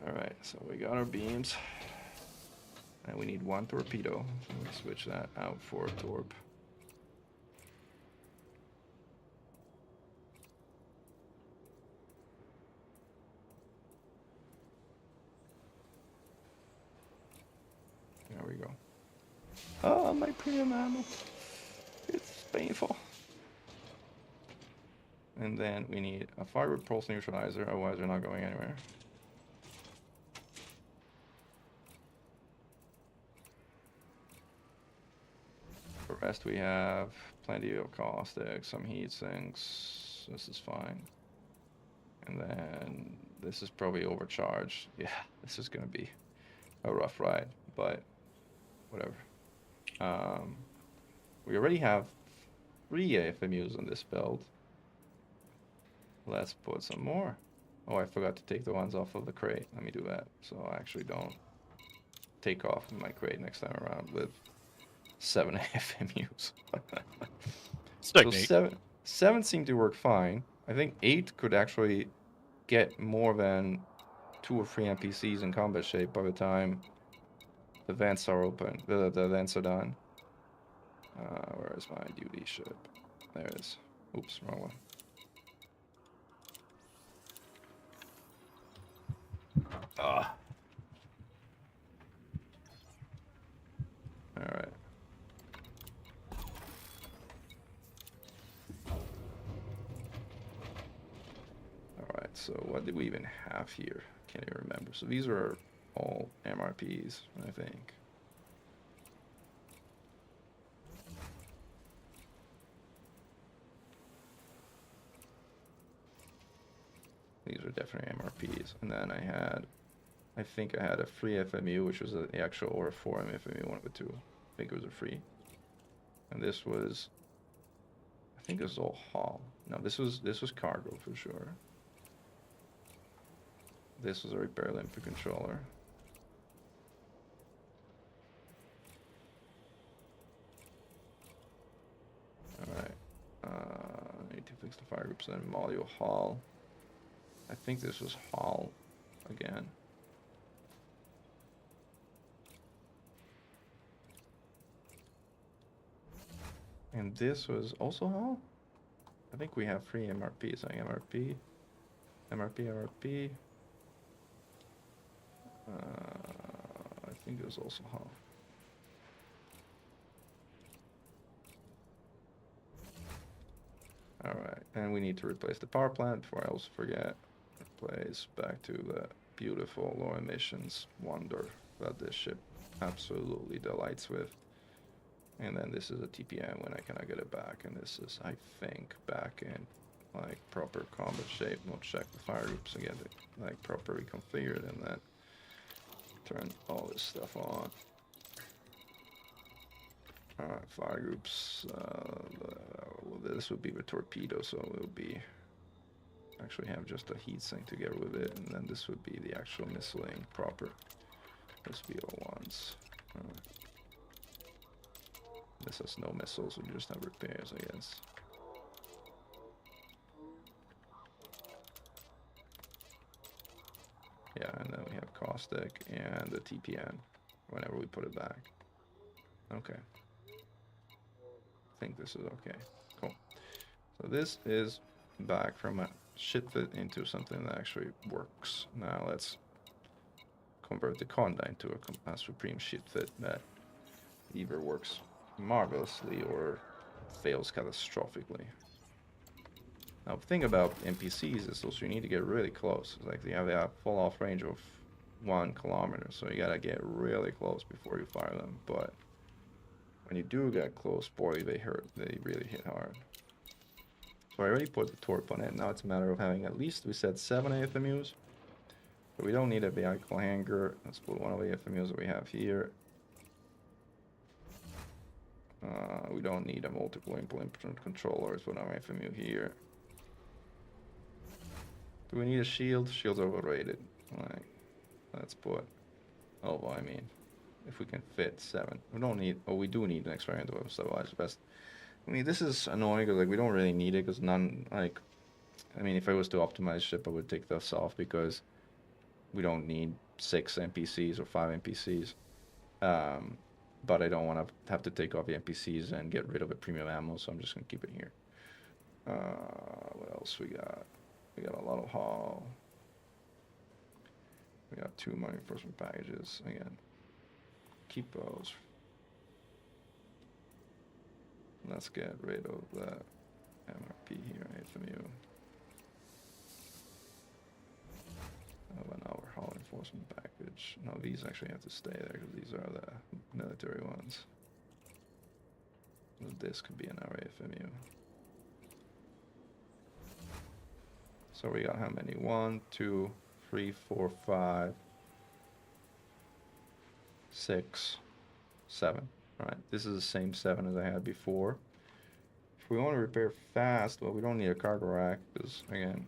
Alright, so we got our beams. And we need 1 torpedo. So we switch that out for a torp. There we go. Oh, my premium ammo. It's painful. And then we need a fire repulse neutralizer, otherwise we're not going anywhere. For the rest we have plenty of caustic, some heat sinks. This is fine. And then this is probably overcharged. Yeah, this is gonna be a rough ride, but whatever. We already have 3 AFMUs on this build. Let's put some more. Oh, I forgot to take the ones off of the crate. Let me do that, so I actually don't take off my crate next time around with 7 AFMUs. So 7 seem to work fine. I think 8 could actually get more than 2 or 3 NPCs in combat shape by the time the vents are open. The vents are done. Where is my duty ship? There it is. Oops, wrong one. Ah. All right. All right. So what did we even have here? Can't even remember. So these are all MRPs, I think. These are definitely MRPs. And then I think I had a free FMU, which was the actual, or a 4M FMU, one of the two. I think it was a free. And this was, I think it was all hull. No, this was cargo for sure. This was a repair limpet controller. Alright. I need to fix the fire groups and module hull. I think this was hull again. And this was also Hull? I think we have 3 MRPs. Like MRP, MRP. I think it was also Hull. Alright, and we need to replace the power plant before I also forget. Replace back to the beautiful low emissions wonder that this ship absolutely delights with. And then this is a TPM when I cannot get it back, and this is, I think, back in like proper combat shape. We'll check the fire groups and get it like properly configured, and then turn all this stuff on. Alright, fire groups. This would be the torpedo, so it will be actually have just a heat sink together with it, and then this would be the actual missiling proper. This would be all ones. This has no missiles, we just have repairs, I guess. Yeah, and then we have caustic and the TPN whenever we put it back. Okay. I think this is okay. Cool. So this is back from a shit fit into something that actually works. Now let's convert the Conda into a supreme shit fit that either works marvelously or fails catastrophically. Now the thing about NPCs is also you need to get really close. It's like they have a full off range of 1 kilometer, so you gotta get really close before you fire them. But when you do get close, boy, they hurt. They really hit hard. So I already put the torp on it. Now it's a matter of having at least, we said 7 AFMUs. But we don't need a vehicle hanger. Let's put one of the AFMUs that we have here. We don't need a multiple implement controller. Let's put our AFMU here. Do we need a shield? Shield's overrated. Like, let's put, oh, I mean, if we can fit 7. We don't need, oh, we do need an experimental stabilizer vest. I mean, this is annoying because like we don't really need it because none, like, I mean, if I was to optimize ship, I would take this off because we don't need 6 NPCs or 5 NPCs. But I don't want to have to take off the NPCs and get rid of the premium ammo, so I'm just going to keep it here. What else we got? We got a lot of haul. We got 2 money enforcement packages. Again, keep those. Let's get rid of the MRP here, FMU. Of our haul enforcement package. No, these actually have to stay there because these are the military ones. This could be an RAFMU. So we got how many? 1, 2, 3, 4, 5, 6, 7. Alright, this is the same 7 as I had before. If we want to repair fast, well, we don't need a cargo rack because, again,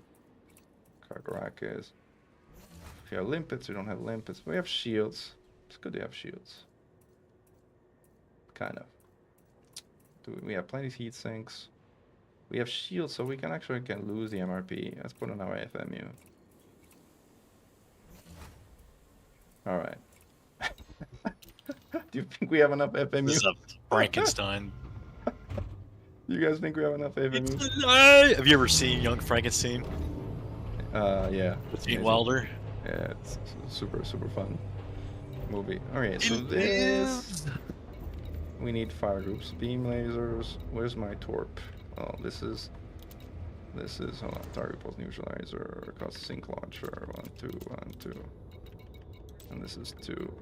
cargo rack is. If you have limpets, we don't have limpets. We have shields. It's good to have shields. Kind of. We have plenty of heat sinks. We have shields, so we can actually lose the MRP. Let's put on our FMU. Alright. Do you think we have enough FMU? This is a Frankenstein. You guys think we have enough FMU? Have you ever seen Young Frankenstein? Yeah. With Gene Wilder? Yeah, it's super fun movie. Alright, so this... We need fire groups, beam lasers. Where's my torp? Oh, this is, hold on, target pulse neutralizer, cost sync launcher, 1, 2, 1, 2. And this is 2.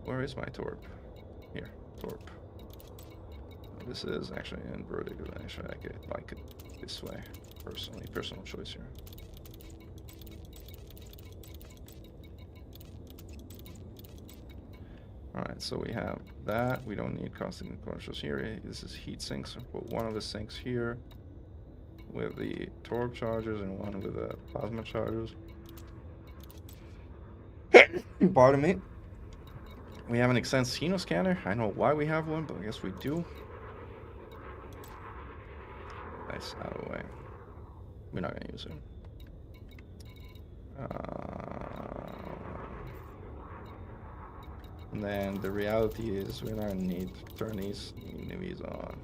Where is my torp? Here, torp. This is actually inverted, because actually I like it this way, personally, personal choice here. Alright, so we have that. We don't need caustic enclosures here. This is heat sinks. We'll put one of the sinks here with the torque chargers and one with the plasma chargers. Pardon me. We have an Extens Hino scanner. I know why we have one, but I guess we do. Nice, out of the way. We're not gonna use it. And then the reality is we're not gonna need to turn these enemies on.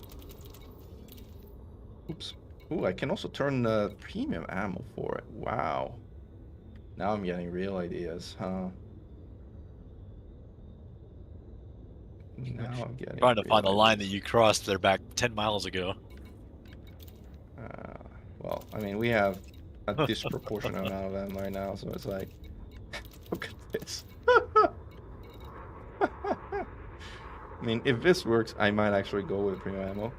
Oops. Ooh, I can also turn premium ammo for it. Wow. Now I'm getting real ideas, huh? Now I'm getting Trying to real find the line that ideas. you crossed there back 10 miles ago. Well, I mean, we have a disproportionate amount of them right now, so it's like, look at this. I mean, if this works, I might actually go with premium ammo,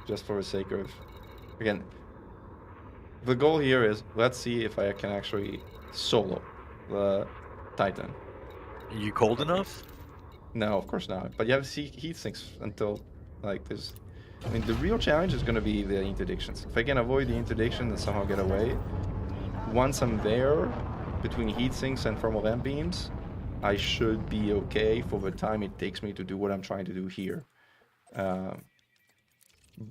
just for the sake of, again, the goal here is, let's see if I can actually solo the Titan. Are you cold enough? No, of course not. But you have to see heat sinks until, like, this. I mean, the real challenge is going to be the interdictions. If I can avoid the interdiction and somehow get away, once I'm there, between heat sinks and thermal vent beams, I should be okay for the time it takes me to do what I'm trying to do here.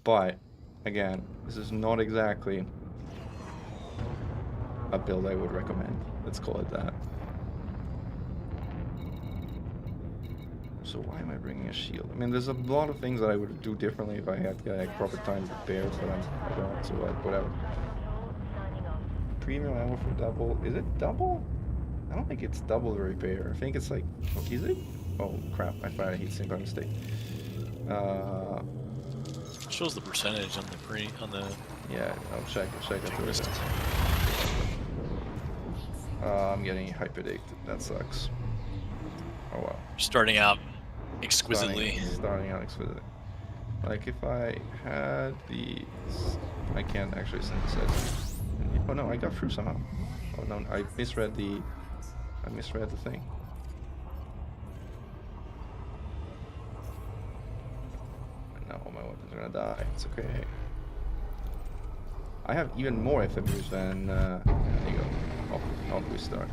But, again, this is not exactly a build I would recommend. Let's call it that. So why am I bringing a shield? I mean, there's a lot of things that I would do differently if I had like, proper time prepared, but I don't, so like, whatever. Premium ammo for double. Is it double? I don't think it's double the repair. I think it's like, oh, is it? Oh crap, I fired a heatsink by mistake. It shows the percentage on the Yeah, I'll check it. list. I'm getting hyperdicted. That sucks. Oh well. Starting out exquisitely. Starting out exquisitely. Like if I had the, I can't actually synthesize. Oh no, I got through somehow. Oh no, I misread the thing. Now all my weapons are gonna die. It's okay. I have even more FMUs than. There you go. Off we start.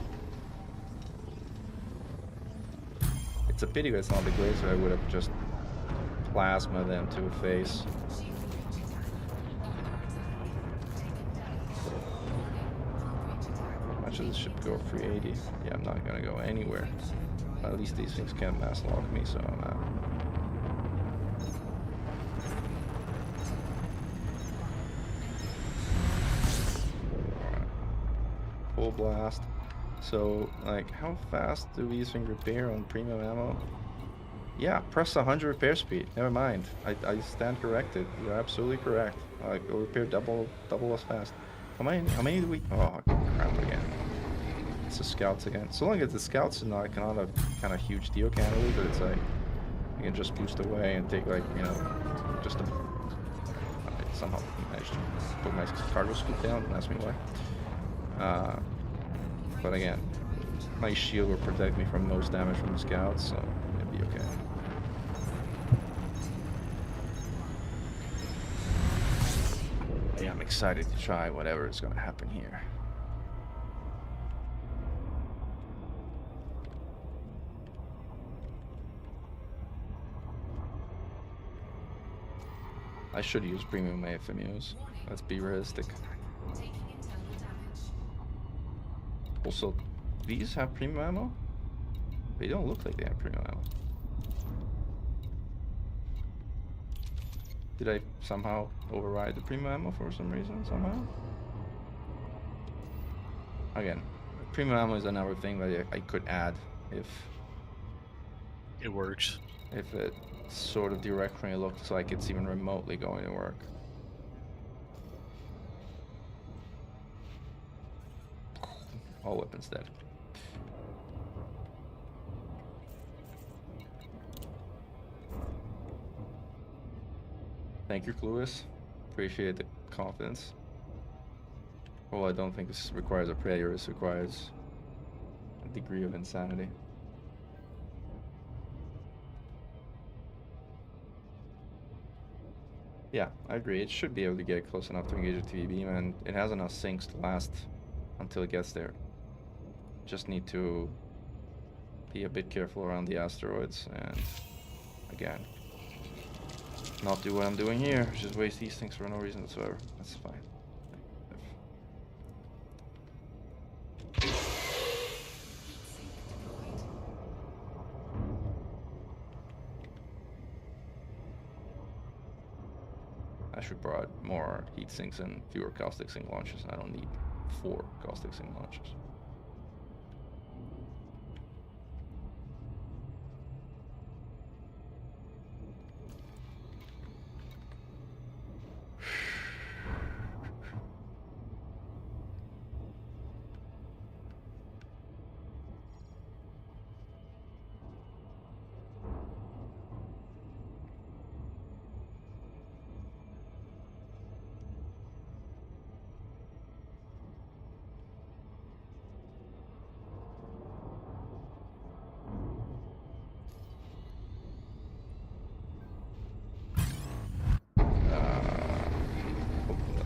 It's a pity that it's not the Glazer. I would have just plasma them to a face. How much of this should go 380? Yeah, I'm not gonna go anywhere. At least these things can't mass lock me, so I'm out. Alright. Full blast. So, like, how fast do these things repair on premium ammo? Yeah, press 100 repair speed. Never mind. I stand corrected. You're absolutely correct. It'll repair double as fast. How many do we? Oh crap again. It's the scouts again. So long as the scouts are not kind of huge deal candidly, but it's like you can just boost away and take like just a. I somehow managed to put my cargo scoop down. Don't ask me why. But again, my shield will protect me from most damage from the scouts, so it'll be okay. Yeah, I'm excited to try whatever is going to happen here. I should use premium AFMUs. Let's be realistic. Also, these have premium ammo? They don't look like they have premium ammo. Did I somehow override the premium ammo for some reason, somehow? Again, premium ammo is another thing that I could add if It works. if it sort of directionally looks like it's even remotely going to work. All weapons dead. Thank you, Clueless. Appreciate the confidence. Well, I don't think this requires a prayer, this requires a degree of insanity. Yeah, I agree. It should be able to get close enough to engage a TV beam, and it has enough sinks to last until it gets there. Just need to be a bit careful around the asteroids, and again, not do what I'm doing here, just waste these things for no reason whatsoever. That's fine. wish we brought more heat sinks and fewer caustic sink launches. I don't need 4 caustic sink launches.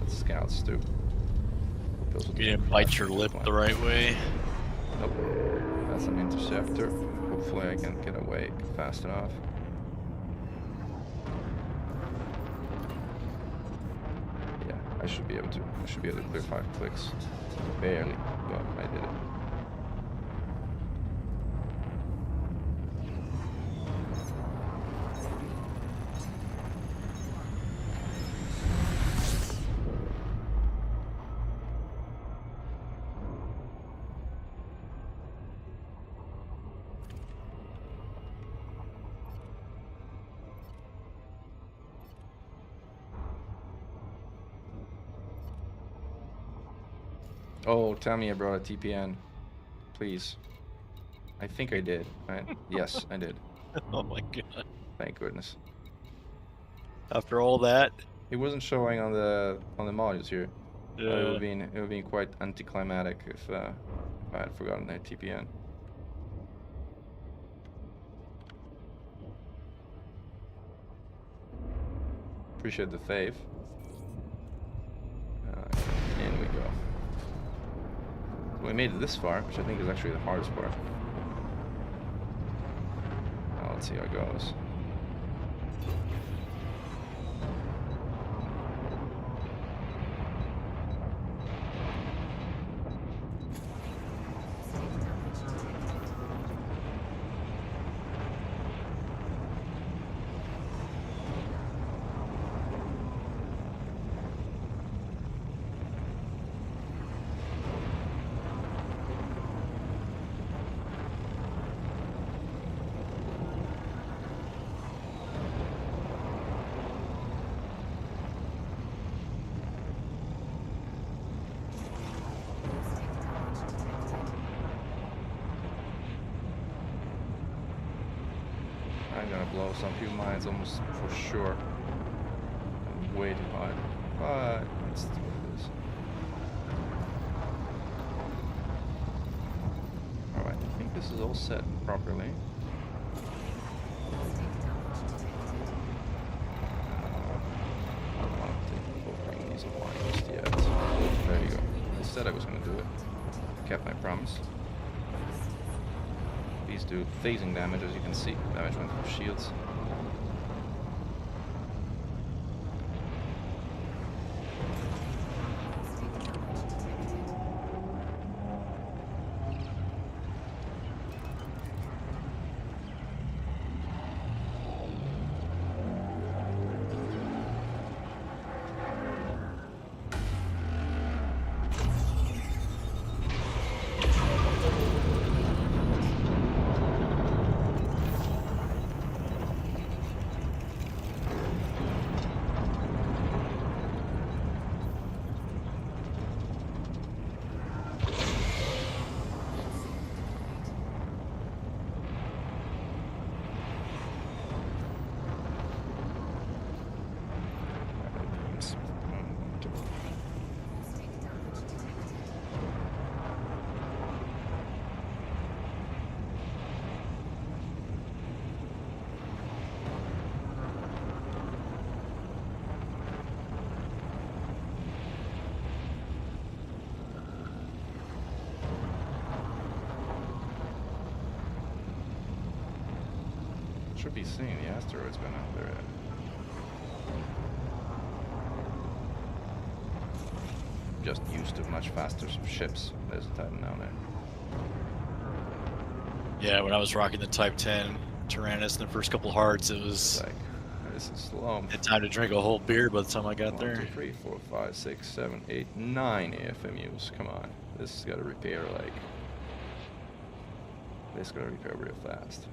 Scouts too. You didn't bite your lip the right way. Nope. That's an interceptor. Hopefully I can get away fast enough. Yeah, I should be able to. I should be able to clear 5 clicks. Barely, but I did it. Oh, tell me I brought a TPN. Please. I think I did, right? Yes, I did. Oh my god. Thank goodness. After all that? It wasn't showing on the modules here. Yeah. It would have been quite anticlimactic if I had forgotten that TPN. Appreciate the fave. In we go. We made it this far, which I think is actually the hardest part. Now let's see how it goes. I'm gonna blow some few mines almost for sure. I'm way too high. But let's do this. Alright, I think this is all set properly. I don't want to take opening these apart just yet. There you go. I said I was gonna do it. Kept my promise. These do phasing damage, as you can see. Damage went through shields. Should be seeing the asteroids by now. They're just used to much faster ships. There's a Titan down there. Yeah, when I was rocking the Type 10 Tyrannus in the first couple hearts, it was It's like, This is slow. Had time to drink a whole beer by the time I got 1, there. 2, 3, 4, 5, 6, 7, 8, 9 AFMUs. Come on. This has got to repair like. This got to repair real fast.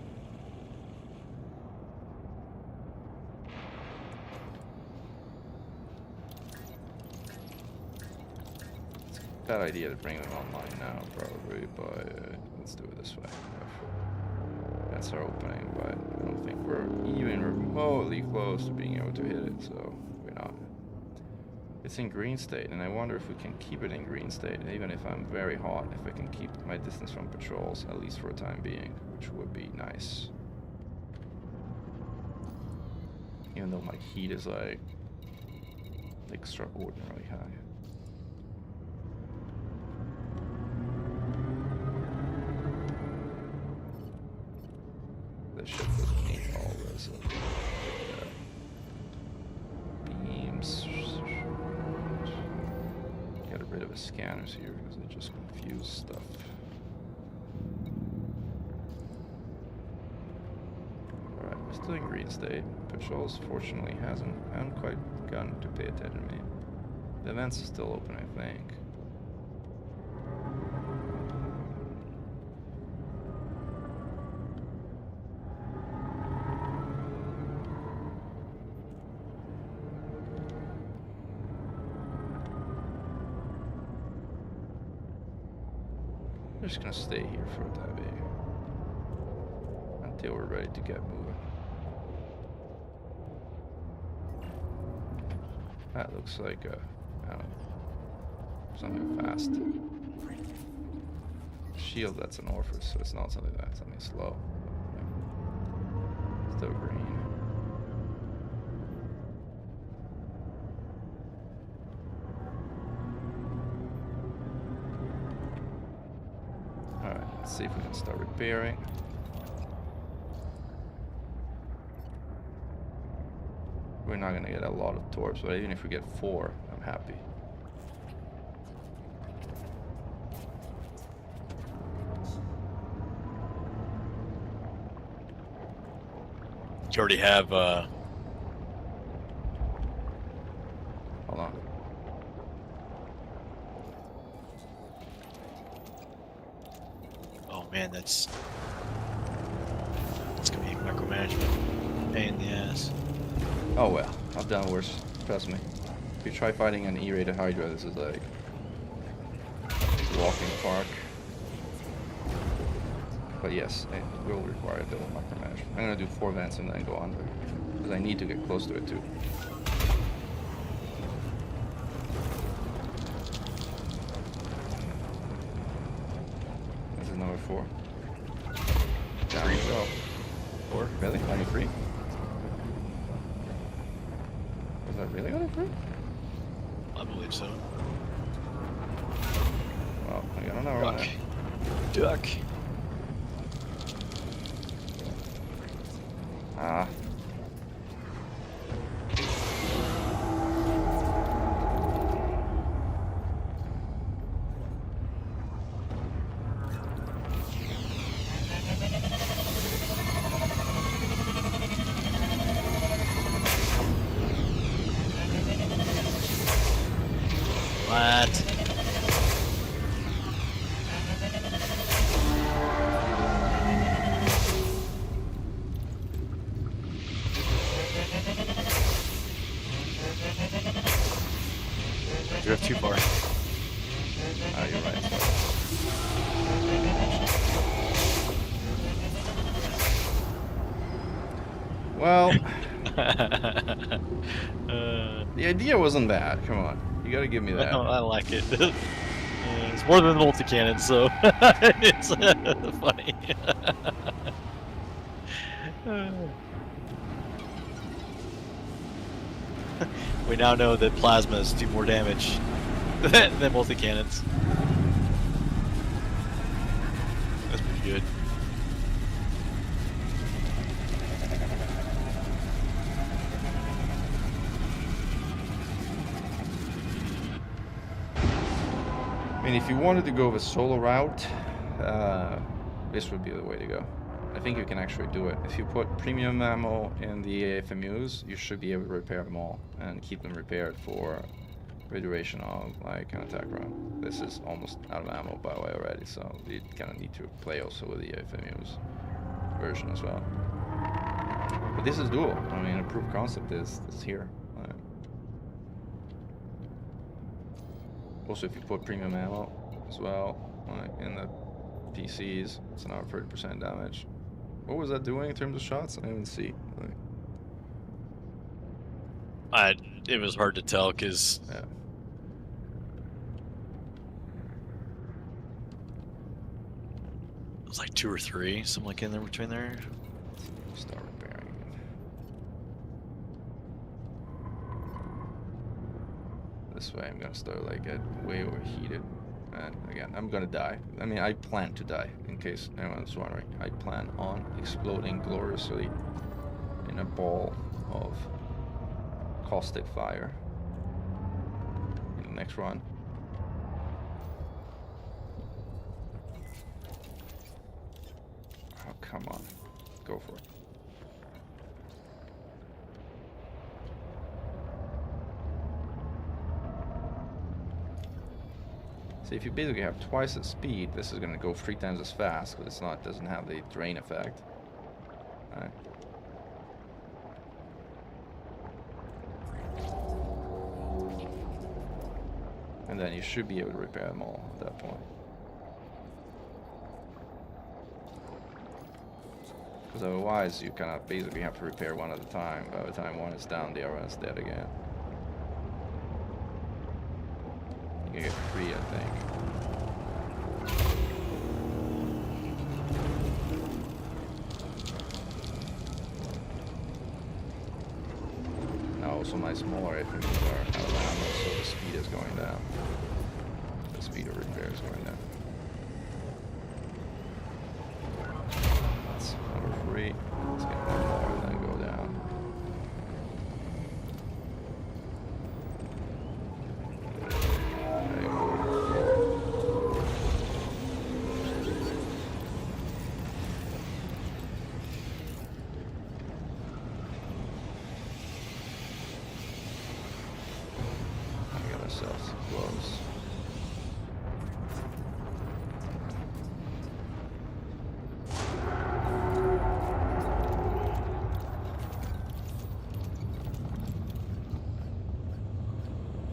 It's a bad idea to bring them online now, probably, but let's do it this way. That's our opening, but I don't think we're even remotely close to being able to hit it, so we're not. It's in green state, and I wonder if we can keep it in green state, even if I'm very hot, if I can keep my distance from patrols, at least for a time being, which would be nice. Even though my heat is like extraordinarily high. This ship doesn't need all this. Beams. Get rid of the scanners here because they just confuse stuff. Alright, we're still in green state. Patrols fortunately haven't quite gotten to pay attention to me. The events are still open, I think. We're just gonna stay here for a time being until we're ready to get moving. That looks like I don't know, something fast. Shield, that's an Orphis, so it's not something that, something slow. Still green. Alright, let's see if we can start repairing. We're not gonna get a lot of torps, but even if we get 4, I'm happy. You already have, Hold on. oh man, that's gonna be micromanagement. Pain in the ass. Oh well, I've done worse. Trust me. If you try fighting an E-rated Hydra, this is like walking park. But yes, it will require a double micromanagement. I'm gonna do 4 vents and then go under, because I need to get close to it too. This is number 4. Down you go. 4? Really? Only 3? Was that really only 3? I believe so. Well, I got another one. Duck. Duck. Ah. What? Drift too far. Ah, you're right. Well, the idea wasn't bad. Come on. You gotta give me that. I like it. It's more than the multi-cannon, so it's funny. We now know that plasmas do more damage than multi-cannons. That's pretty good. I mean, if you wanted to go the solo route, this would be the way to go. I think you can actually do it. If you put premium ammo in the AFMUs, you should be able to repair them all and keep them repaired for the duration of like an attack run. This is almost out of ammo by the way already, so you kind of need to play also with the AFMUs version as well. But this is doable. I mean, a proof concept is here. Also, if you put premium ammo as well, like in the PCs, it's another 30% damage. What was that doing in terms of shots? I didn't even see. Like, It was hard to tell because yeah. it was like 2 or 3, something like in there between there. Start repairing it. This way I'm gonna start like get way overheated. And again, I'm gonna die. I mean, I plan to die, in case anyone's wondering. I plan on exploding gloriously in a ball of caustic fire in the next run. Oh, come on. Go for it. So if you basically have twice the speed, this is going to go 3 times as fast, but it's not, doesn't have the drain effect. Alright. And then you should be able to repair them all at that point. Because otherwise you kind of basically have to repair one at a time. By the time one is down, the other one's dead again. You can get 3, I think. Now also my smaller FMUs are out of ammo, so the speed is going down. The speed of repair is going down. That's number 3. Let's get one more and then go down. There you go. Get ourselves close.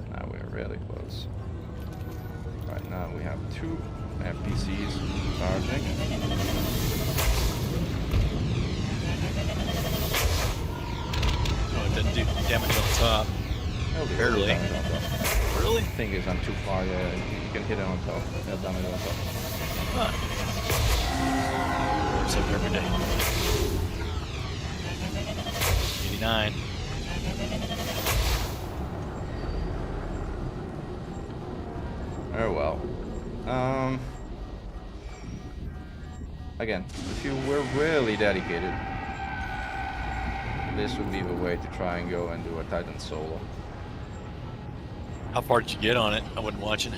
Now we're really close. Right now we have 2 FPCs charging. Oh, it didn't do damage on top. Barely. Really? Thing is, I'm too far. Yeah, you can hit it on top. Yeah, damage on top. Huh. Works up every day. 89. Oh well. Again, if you were really dedicated, this would be the way to try and go and do a Titan solo. How far did you get on it? I wasn't watching.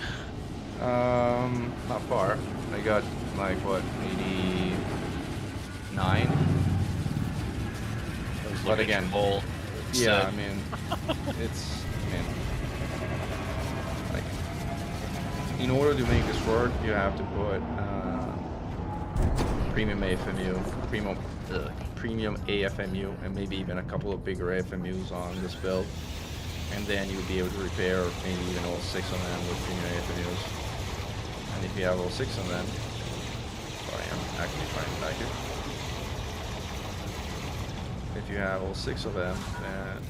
Not far. I got like what, 89. But again, whole. yeah, I mean, it's, like, in order to make this work, you have to put premium AFMU, premium AFMU, and maybe even a couple of bigger AFMUs on this build, and then you'll be able to repair maybe even all 6 of them with premium AFMUs. And if you have all 6 of them, sorry, I'm actually trying to back it. If you have all 6 of them, then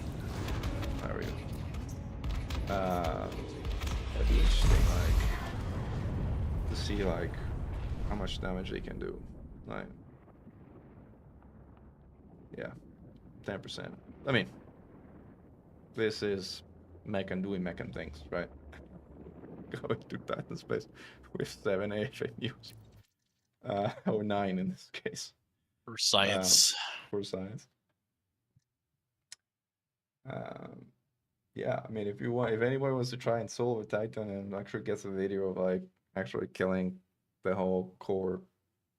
there we go. That'd be interesting, like, to see like how much damage they can do. Like, yeah, 10%. I mean, this is Mechan doing Mechan things, right? Going to Titan space with 7 AFMUs, or 9 in this case. For science. For science. Yeah, I mean, if anybody wants to try and solve a Titan and actually gets a video of like actually killing the whole core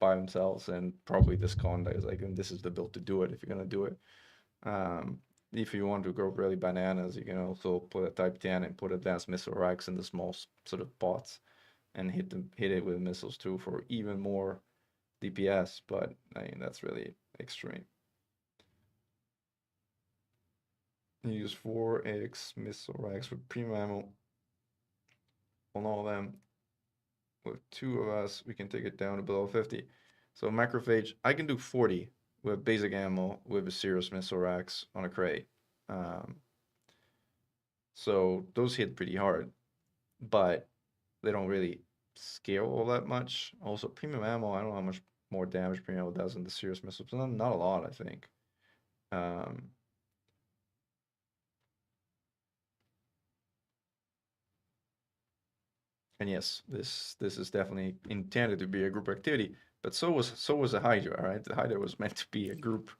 by themselves, and probably this con is like, and this is the build to do it if you're gonna do it. If you want to go really bananas, you can also put a Type 10 and put advanced missile racks in the small sort of pots, and hit it with missiles too for even more DPS. But I mean, that's really extreme. You use 4x missile racks with premium ammo on all of them. With 2 of us, we can take it down to below 50. So macrophage, I can do 40 with basic ammo with a serious missile racks on a crate. So those hit pretty hard, but they don't really scale all that much. Also, premium ammo, I don't know how much more damage premium ammo does than the serious missiles. Not a lot, I think. And yes, this is definitely intended to be a group activity, but so was a Hydra, all right? The Hydra was meant to be a group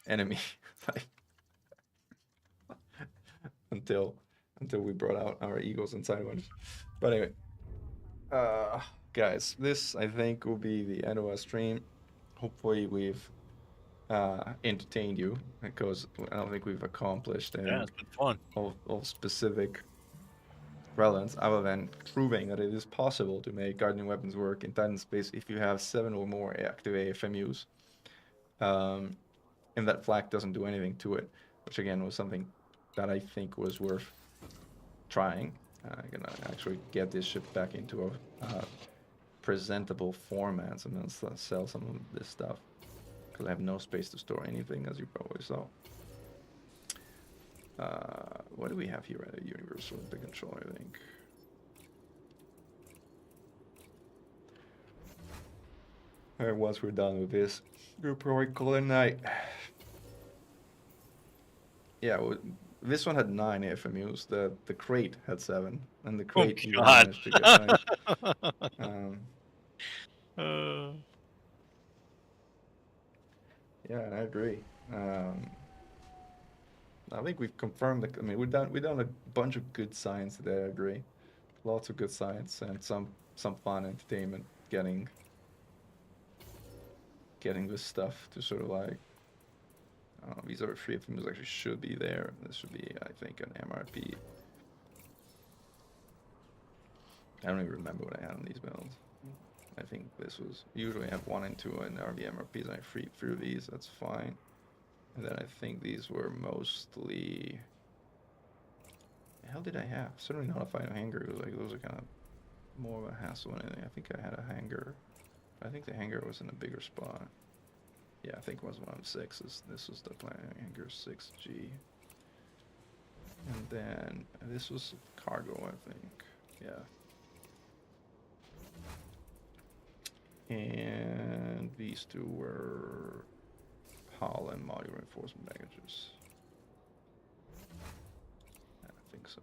enemy, like, until we brought out our egos and sideways. But anyway, guys, this I think will be the end of our stream. Hopefully we've entertained you, because I don't think we've accomplished Yeah, it's been fun. all specific relevance other than proving that it is possible to make guardian weapons work in Titan space if you have 7 or more active AFMUs. And that flak doesn't do anything to it, which again was something that I think was worth trying. I'm gonna actually get this ship back into a presentable format, so I'm gonna sell some of this stuff, because I have no space to store anything, as you probably saw. What do we have here at a universal big controller, I think? Alright, once we're done with this, we'll probably call it a night. Yeah, well, this one had 9 FMUs. The crate had 7, and the crate even God. managed to get 9. Yeah, and I agree. I think we've confirmed I mean, we've done a bunch of good science today. I agree, lots of good science and some fun entertainment. Getting this stuff to sort of like, these are 3 FMUs actually should be there. This should be, I think, an MRP. I don't even remember what I had on these builds. I think this was, usually I have 1 and 2 and RV MRPs, and I free through these, that's fine. And then I think these were mostly, the hell did I have? Certainly not a final hanger, like those are kind of more of a hassle than anything. I think I had a hanger, but I think the hanger was in a bigger spot. Yeah, I think it was one of 6s. This was the plan, hanger 6G. And then this was cargo, I think. Yeah. And these 2 were hull and module reinforcement packages. I think so.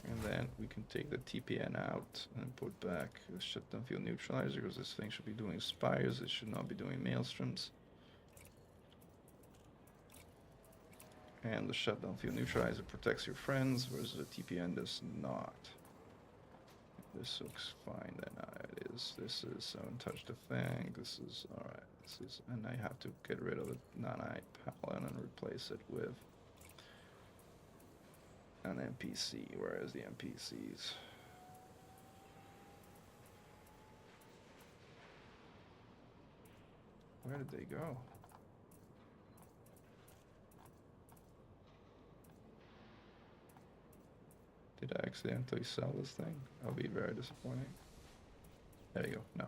And then we can take the TPN out and put back the shutdown field neutralizer, because this thing should be doing spires, it should not be doing maelstroms. And the shutdown field neutralizer protects your friends, whereas the TPN does not. This looks fine, then it is. This is untouched the thing. This is alright. This is, and I have to get rid of the nanite paladin and replace it with an NPC. Where is the NPCs? Where did they go? Did I accidentally sell this thing? I'll be very disappointing. There you go. No.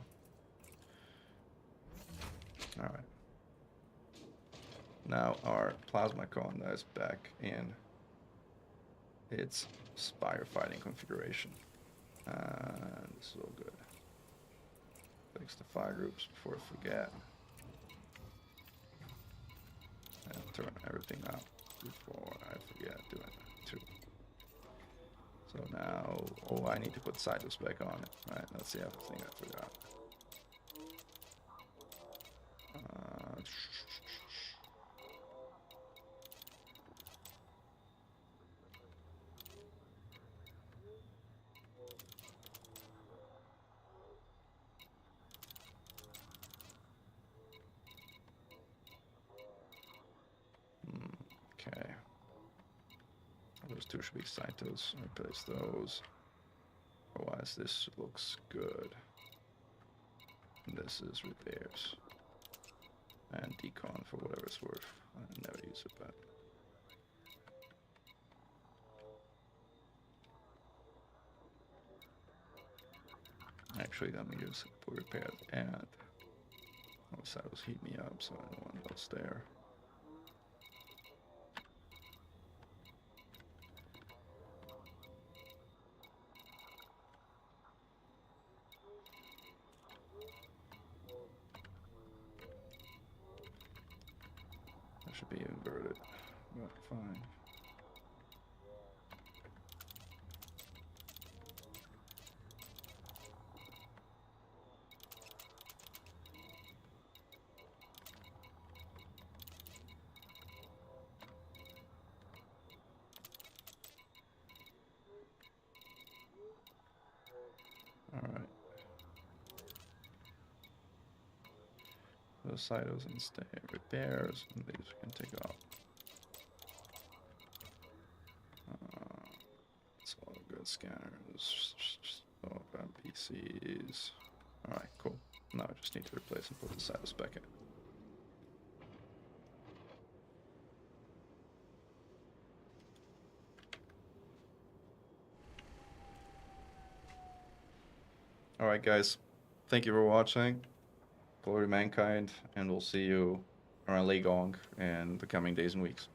Alright. Now our plasma conda is back in its spire fighting configuration. This is all good. Fix the fire groups before I forget. And turn everything out before I forget doing it too. So now, oh, I need to put sideways back on it. Alright, that's the other thing I forgot. Those two should be Saitos. Replace those. Otherwise, this looks good. And this is repairs. And decon for whatever it's worth. I never use it, but. Actually, let me use it for repairs and. Oh, Saitos heat me up, so I don't want those there. That should be inverted, but fine. Alright. Those Saitos and stay repairs, and these we can take off. It's all good scanners. Oh, PCs. Alright, cool. Now I just need to replace and put the Saitos back in. Alright guys, thank you for watching. Glory to mankind, and we'll see you around Leigoing in the coming days and weeks.